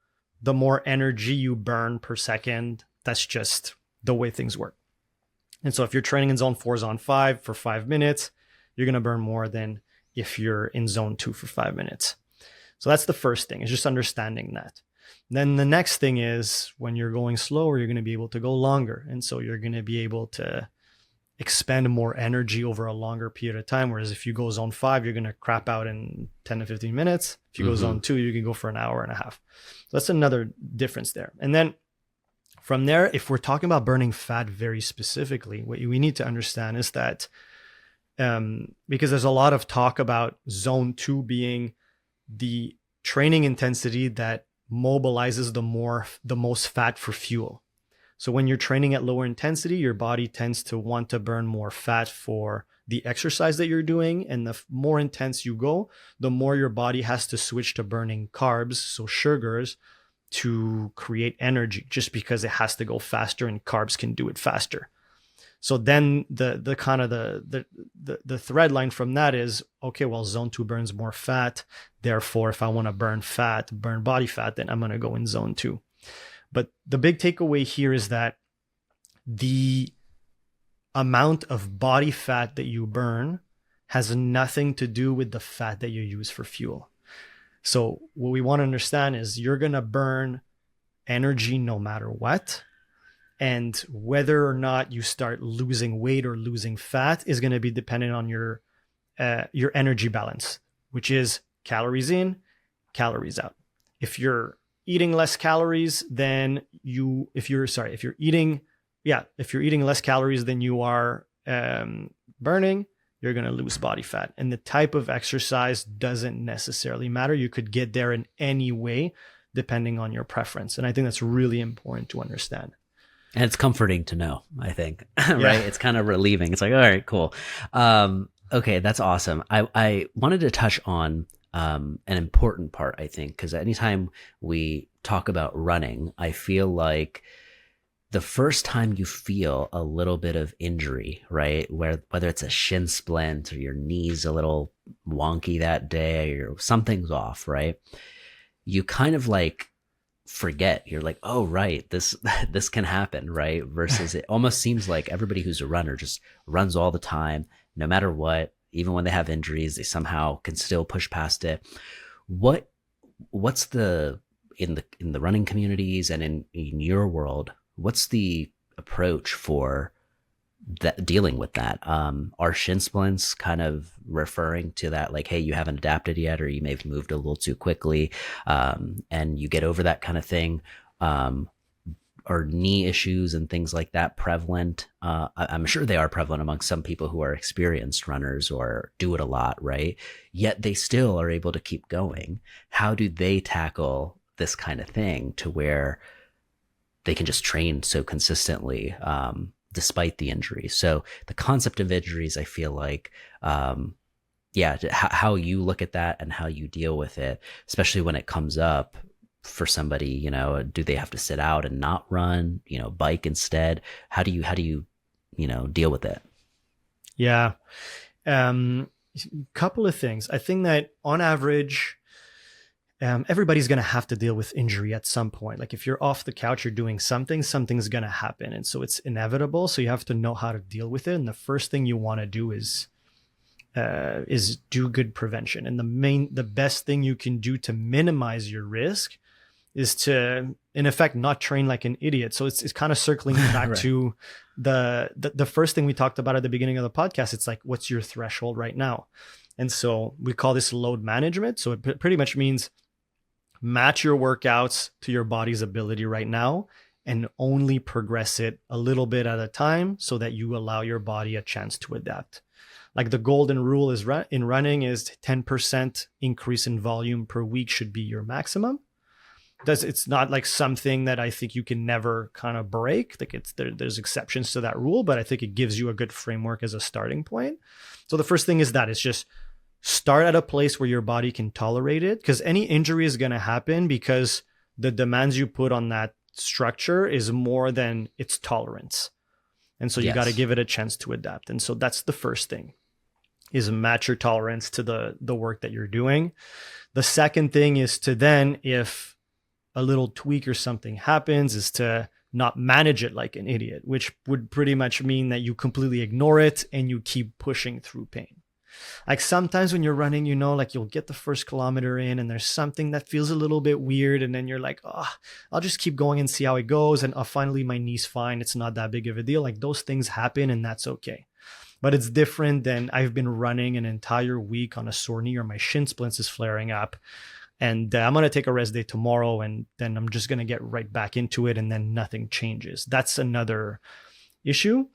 the more energy you burn per second. That's just the way things work. And so if you're training in zone 4, zone 5 for 5 minutes, you're going to burn more than if you're in zone 2 for 5 minutes. So that's the first thing, is just understanding that. Then the next thing is when you're going slower, you're going to be able to go longer. And so you're going to be able to expend more energy over a longer period of time. Whereas if you go zone 5, you're going to crap out in 10 to 15 minutes. If you go zone 2, you can go for an hour and a half. So that's another difference there. And then from there, if we're talking about burning fat very specifically, what we need to understand is that because there's a lot of talk about zone 2 being the training intensity that mobilizes the most fat for fuel. So when you're training at lower intensity, your body tends to want to burn more fat for the exercise that you're doing. And the more intense you go, the more your body has to switch to burning carbs, so sugars, to create energy, just because it has to go faster and carbs can do it faster. So then the kind of the thread line from that is, okay, well, zone 2 burns more fat. Therefore, if I want to burn body fat, then I'm going to go in zone 2. But the big takeaway here is that the amount of body fat that you burn has nothing to do with the fat that you use for fuel. So what we want to understand is you're going to burn energy no matter what. And whether or not you start losing weight or losing fat is going to be dependent on your energy balance, which is calories in, calories out. If you're eating less calories than if you're eating less calories than you are burning, you're going to lose body fat. And the type of exercise doesn't necessarily matter. You could get there in any way, depending on your preference. And I think that's really important to understand. And it's comforting to know, I think, right? Yeah. It's kind of relieving. It's like, all right, cool. Okay, that's awesome. I wanted to touch on an important part, I think, because anytime we talk about running, I feel like the first time you feel a little bit of injury, right? Whether it's a shin splint or your knee's a little wonky that day or something's off, right? You kind of like forget. You're like, oh, right, this can happen, right? Versus it almost seems like everybody who's a runner just runs all the time, no matter what. Even when they have injuries, they somehow can still push past it. What's in the running communities and in your world, what's the approach for that, dealing with that? Are shin splints kind of referring to that, like, hey, you haven't adapted yet, or you may have moved a little too quickly, and you get over that kind of thing? Are knee issues and things like that prevalent? I'm sure they are prevalent among some people who are experienced runners or do it a lot, right? Yet they still are able to keep going. How do they tackle this kind of thing to where they can just train so consistently, despite the injuries? So the concept of injuries, I feel like, how you look at that and how you deal with it, especially when it comes up for somebody, do they have to sit out and not run, bike instead? How do you deal with it? Yeah. Couple of things. I think that on average, everybody's going to have to deal with injury at some point. Like if you're off the couch, you're doing something, something's going to happen. And so it's inevitable. So you have to know how to deal with it. And the first thing you want to do is do good prevention. And the best thing you can do to minimize your risk is to, in effect, not train like an idiot. So it's kind of circling back right. to the first thing we talked about at the beginning of the podcast. It's like, what's your threshold right now? And so we call this load management. So it pretty much means match your workouts to your body's ability right now and only progress it a little bit at a time so that you allow your body a chance to adapt. Like the golden rule is in running is 10% increase in volume per week should be your maximum. It's not like something that I think you can never kind of break. Like there's exceptions to that rule, but I think it gives you a good framework as a starting point. So the first thing is that it's just start at a place where your body can tolerate it, because any injury is going to happen because the demands you put on that structure is more than its tolerance. And so you got to give it a chance to adapt. And so that's the first thing, is match your tolerance to the work that you're doing. The second thing is to then, if a little tweak or something happens, is to not manage it like an idiot, which would pretty much mean that you completely ignore it and you keep pushing through pain. Like sometimes when you're running, like you'll get the first kilometer in and there's something that feels a little bit weird. And then you're like, I'll just keep going and see how it goes. And finally my knee's fine. It's not that big of a deal. Like those things happen and that's okay. But it's different than I've been running an entire week on a sore knee or my shin splints is flaring up. And I'm going to take a rest day tomorrow and then I'm just going to get right back into it and then nothing changes. That's another issue.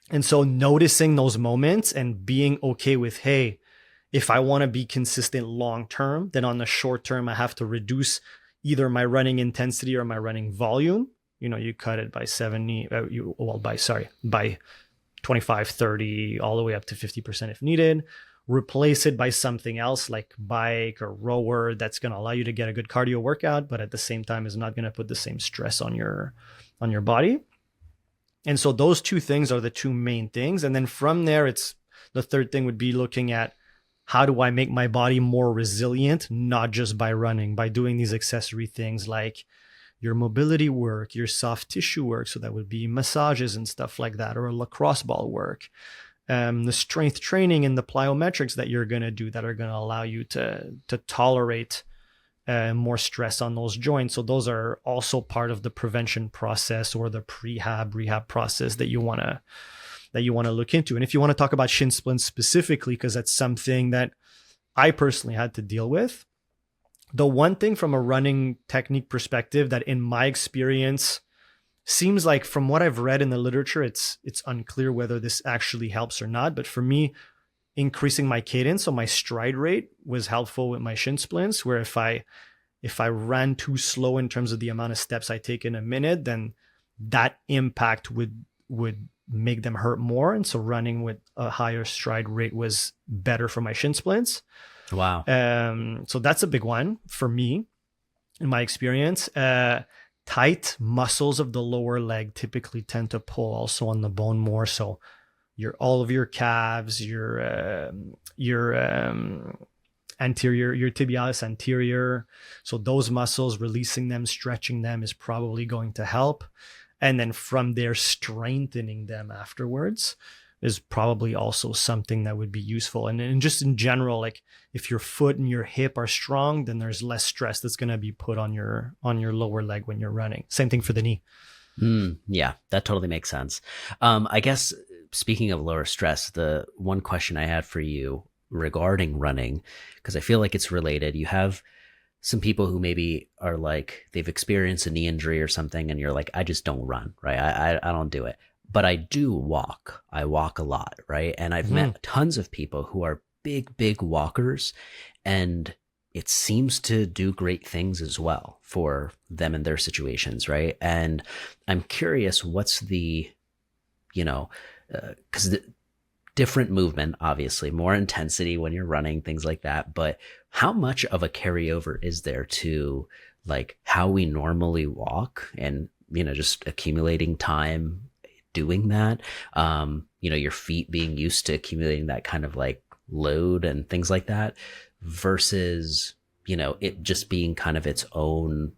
And so noticing those moments and being okay with, hey, if I want to be consistent long-term, then on the short term, I have to reduce either my running intensity or my running volume. You cut it by by 25, 30, all the way up to 50% if needed. Replace it by something else like bike or rower that's going to allow you to get a good cardio workout, but at the same time is not going to put the same stress on your body. And so those two things are the two main things. And then from there, it's the third thing would be looking at how do I make my body more resilient, not just by running, by doing these accessory things like your mobility work, your soft tissue work. So that would be massages and stuff like that, or lacrosse ball work. The strength training and the plyometrics that you're going to do that are going to allow you to tolerate more stress on those joints. So those are also part of the prevention process or the rehab process that you want to look into. And if you want to talk about shin splints specifically, because that's something that I personally had to deal with, the one thing from a running technique perspective that in my experience seems like, from what I've read in the literature, it's unclear whether this actually helps or not. But for me, increasing my cadence, so my stride rate, was helpful with my shin splints, where if I ran too slow in terms of the amount of steps I take in a minute, then that impact would make them hurt more. And so running with a higher stride rate was better for my shin splints. Wow. So that's a big one for me in my experience. Tight muscles of the lower leg typically tend to pull also on the bone more. So all of your calves, your anterior, your tibialis anterior. So those muscles, releasing them, stretching them is probably going to help. And then from there, strengthening them afterwards is probably also something that would be useful. And just in general, like if your foot and your hip are strong, then there's less stress that's going to be put on your lower leg when you're running. Same thing for the knee. Yeah, that totally makes sense. I guess speaking of lower stress, the one question I had for you regarding running, because I feel like it's related. You have some people who maybe are like, they've experienced a knee injury or something, and you're like, I just don't run, right? I don't do it. But I do walk. I walk a lot, right? And I've met tons of people who are big walkers, and it seems to do great things as well for them in their situations, right? And I'm curious, what's the, because the different movement, obviously, more intensity when you're running, things like that. But how much of a carryover is there to like how we normally walk and, just accumulating time doing that, your feet being used to accumulating that kind of like load and things like that versus, it just being kind of its own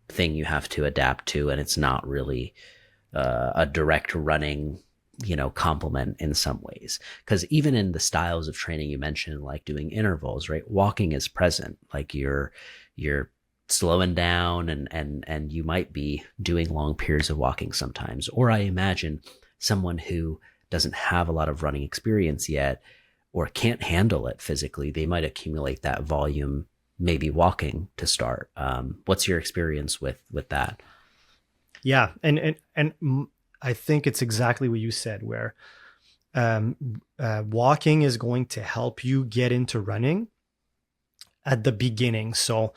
thing you have to adapt to, and it's not really a direct running complement in some ways. Because even in the styles of training you mentioned, like doing intervals, right, walking is present. Like you're slowing down, and you might be doing long periods of walking sometimes. Or I imagine someone who doesn't have a lot of running experience yet, or can't handle it physically, they might accumulate that volume maybe walking to start. What's your experience with that? Yeah, and I think it's exactly what you said, where walking is going to help you get into running at the beginning. So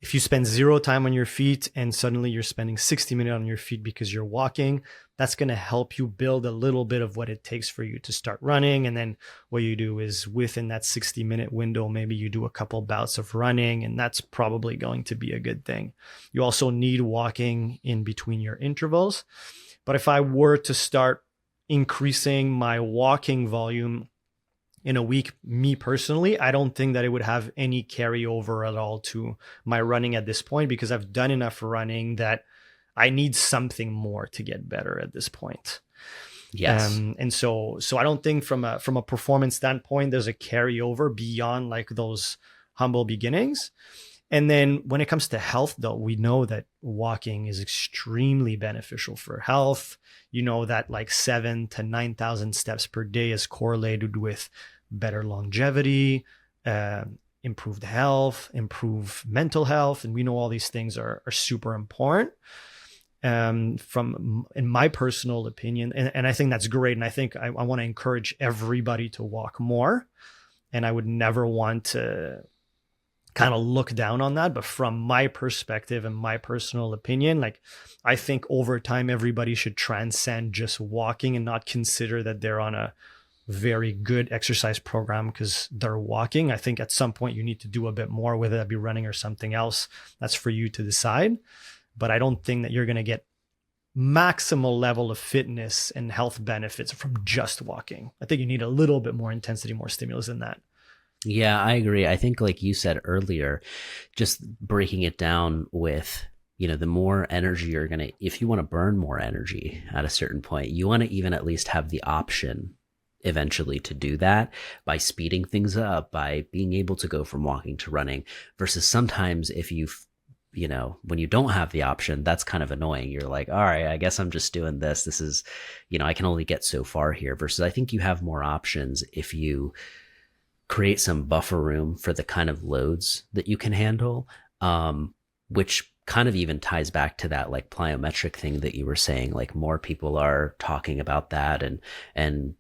if you spend zero time on your feet and suddenly you're spending 60 minutes on your feet because you're walking, that's going to help you build a little bit of what it takes for you to start running. And then what you do is within that 60-minute window, maybe you do a couple bouts of running, and that's probably going to be a good thing. You also need walking in between your intervals. But if I were to start increasing my walking volume in a week, me personally, I don't think that it would have any carryover at all to my running at this point, because I've done enough running that I need something more to get better at this point. Yes. And so I don't think from a performance standpoint, there's a carryover beyond like those humble beginnings. And then when it comes to health, though, we know that walking is extremely beneficial for health. You know that like 7,000 to 9,000 steps per day is correlated with better longevity, improved health, improved mental health. And we know all these things are super important. In my personal opinion, and I think that's great. And I think I want to encourage everybody to walk more. And I would never want to kind of look down on that. But from my perspective and my personal opinion, like I think over time, everybody should transcend just walking and not consider that they're on a very good exercise program because they're walking. I think at some point you need to do a bit more, whether that be running or something else. That's for you to decide. But I don't think that you're going to get maximal level of fitness and health benefits from just walking. I think you need a little bit more intensity, more stimulus than that. Yeah, I agree. I think like you said earlier, just breaking it down with, the more energy you're going to, if you want to burn more energy at a certain point, you want to even at least have the option eventually to do that by speeding things up, by being able to go from walking to running, versus sometimes if when you don't have the option, that's kind of annoying. You're like, all right, I guess I'm just doing this. This is, I can only get so far here, versus I think you have more options if you create some buffer room for the kind of loads that you can handle, which kind of even ties back to that like plyometric thing that you were saying. Like more people are talking about that and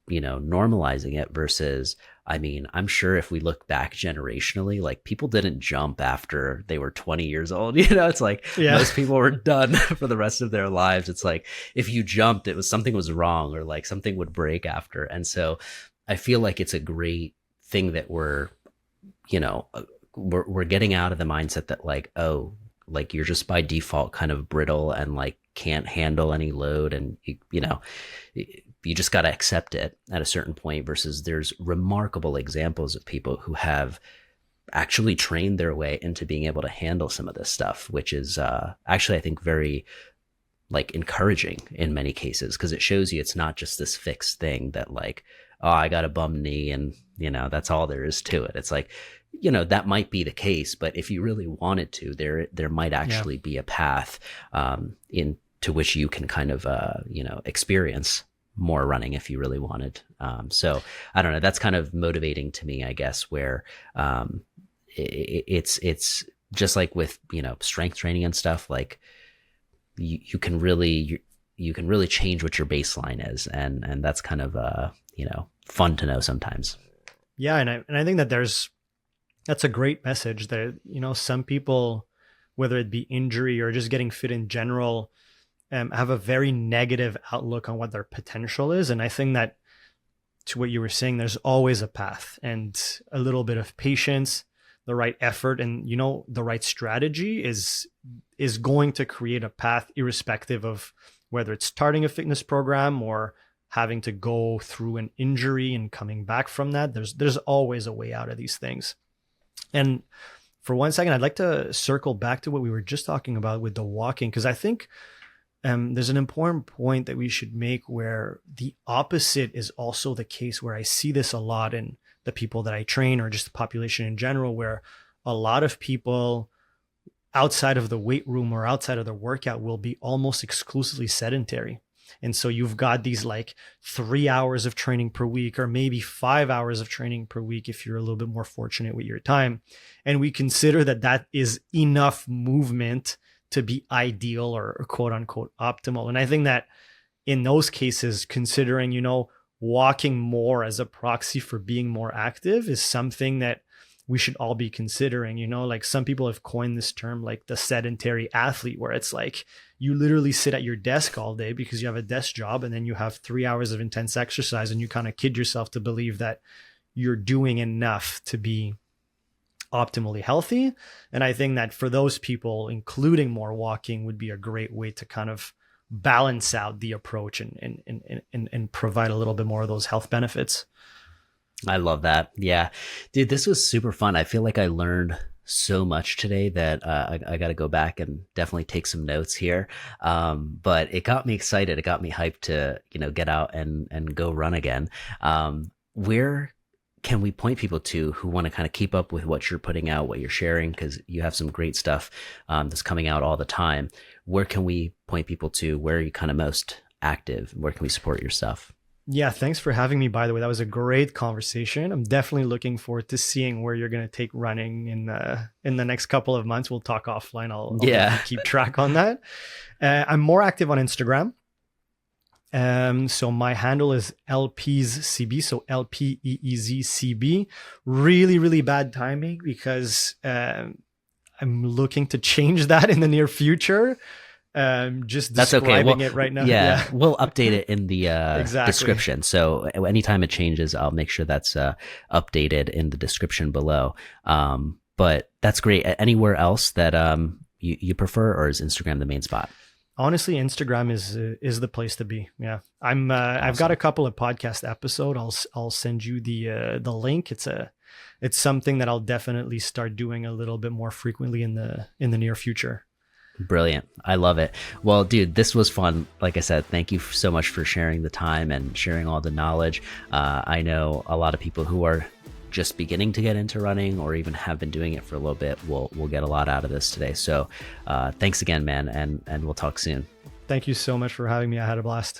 normalizing it, versus, I mean, I'm sure if we look back generationally, like people didn't jump after they were 20 years old. It's like most people were done for the rest of their lives. It's like if you jumped, it was something was wrong, or like something would break after. And so I feel like it's a great thing that we're getting out of the mindset that like, oh, like you're just by default kind of brittle and like can't handle any load, and you just got to accept it at a certain point, versus there's remarkable examples of people who have actually trained their way into being able to handle some of this stuff, which is actually I think very like encouraging in many cases, because it shows you it's not just this fixed thing that like, oh, I got a bum knee and that's all there is to it. It's like, that might be the case, but if you really wanted to, there might actually be a path into which you can kind of experience more running if you really wanted. So I don't know, that's kind of motivating to me, I guess, where it's just like with strength training and stuff, like you can really change what your baseline is, and that's kind of fun to know sometimes. Yeah, and I think that that's a great message that some people, whether it be injury or just getting fit in general, have a very negative outlook on what their potential is. And I think that, to what you were saying, there's always a path, and a little bit of patience, the right effort, and the right strategy is going to create a path, irrespective of whether it's starting a fitness program or having to go through an injury and coming back from that. There's always a way out of these things. And for 1 second, I'd like to circle back to what we were just talking about with the walking, because I think there's an important point that we should make where the opposite is also the case, where I see this a lot in the people that I train or just the population in general, where a lot of people outside of the weight room or outside of the workout will be almost exclusively sedentary. And so you've got these like 3 hours of training per week, or maybe 5 hours of training per week if you're a little bit more fortunate with your time. And we consider that that is enough movement to be ideal or quote unquote optimal. And I think that in those cases, considering, walking more as a proxy for being more active is something that we should all be considering. Like some people have coined this term, like the sedentary athlete, where it's like you literally sit at your desk all day because you have a desk job, and then you have 3 hours of intense exercise, and you kind of kid yourself to believe that you're doing enough to be optimally healthy. And I think that for those people, including more walking would be a great way to kind of balance out the approach and provide a little bit more of those health benefits. I love that. Yeah, dude, this was super fun. I feel like I learned so much today that I got to go back and definitely take some notes here. But it got me excited. It got me hyped to, get out and go run again. Where can we point people to who want to kind of keep up with what you're putting out, what you're sharing? Because you have some great stuff that's coming out all the time. Where can we point people to? Where are you kind of most active? Where can we support your stuff? Yeah, thanks for having me, by the way. That was a great conversation. I'm definitely looking forward to seeing where you're going to take running in the next couple of months. We'll talk offline. I'll keep track on that. I'm more active on Instagram. So my handle is LPCB, so LPEEZCB. Really, really bad timing because I'm looking to change that in the near future. Just describing it right now. Yeah, we'll update it in the description. So anytime it changes, I'll make sure that's updated in the description below. But that's great. Anywhere else that you prefer, or is Instagram the main spot? Honestly, Instagram is the place to be. Yeah, awesome. I've got a couple of podcast episodes. I'll send you the link. It's something that I'll definitely start doing a little bit more frequently in the near future. Brilliant. I love it. Well, dude, this was fun. Like I said, thank you so much for sharing the time and sharing all the knowledge. I know a lot of people who are just beginning to get into running or even have been doing it for a little bit will get a lot out of this today. So thanks again, man. And we'll talk soon. Thank you so much for having me. I had a blast.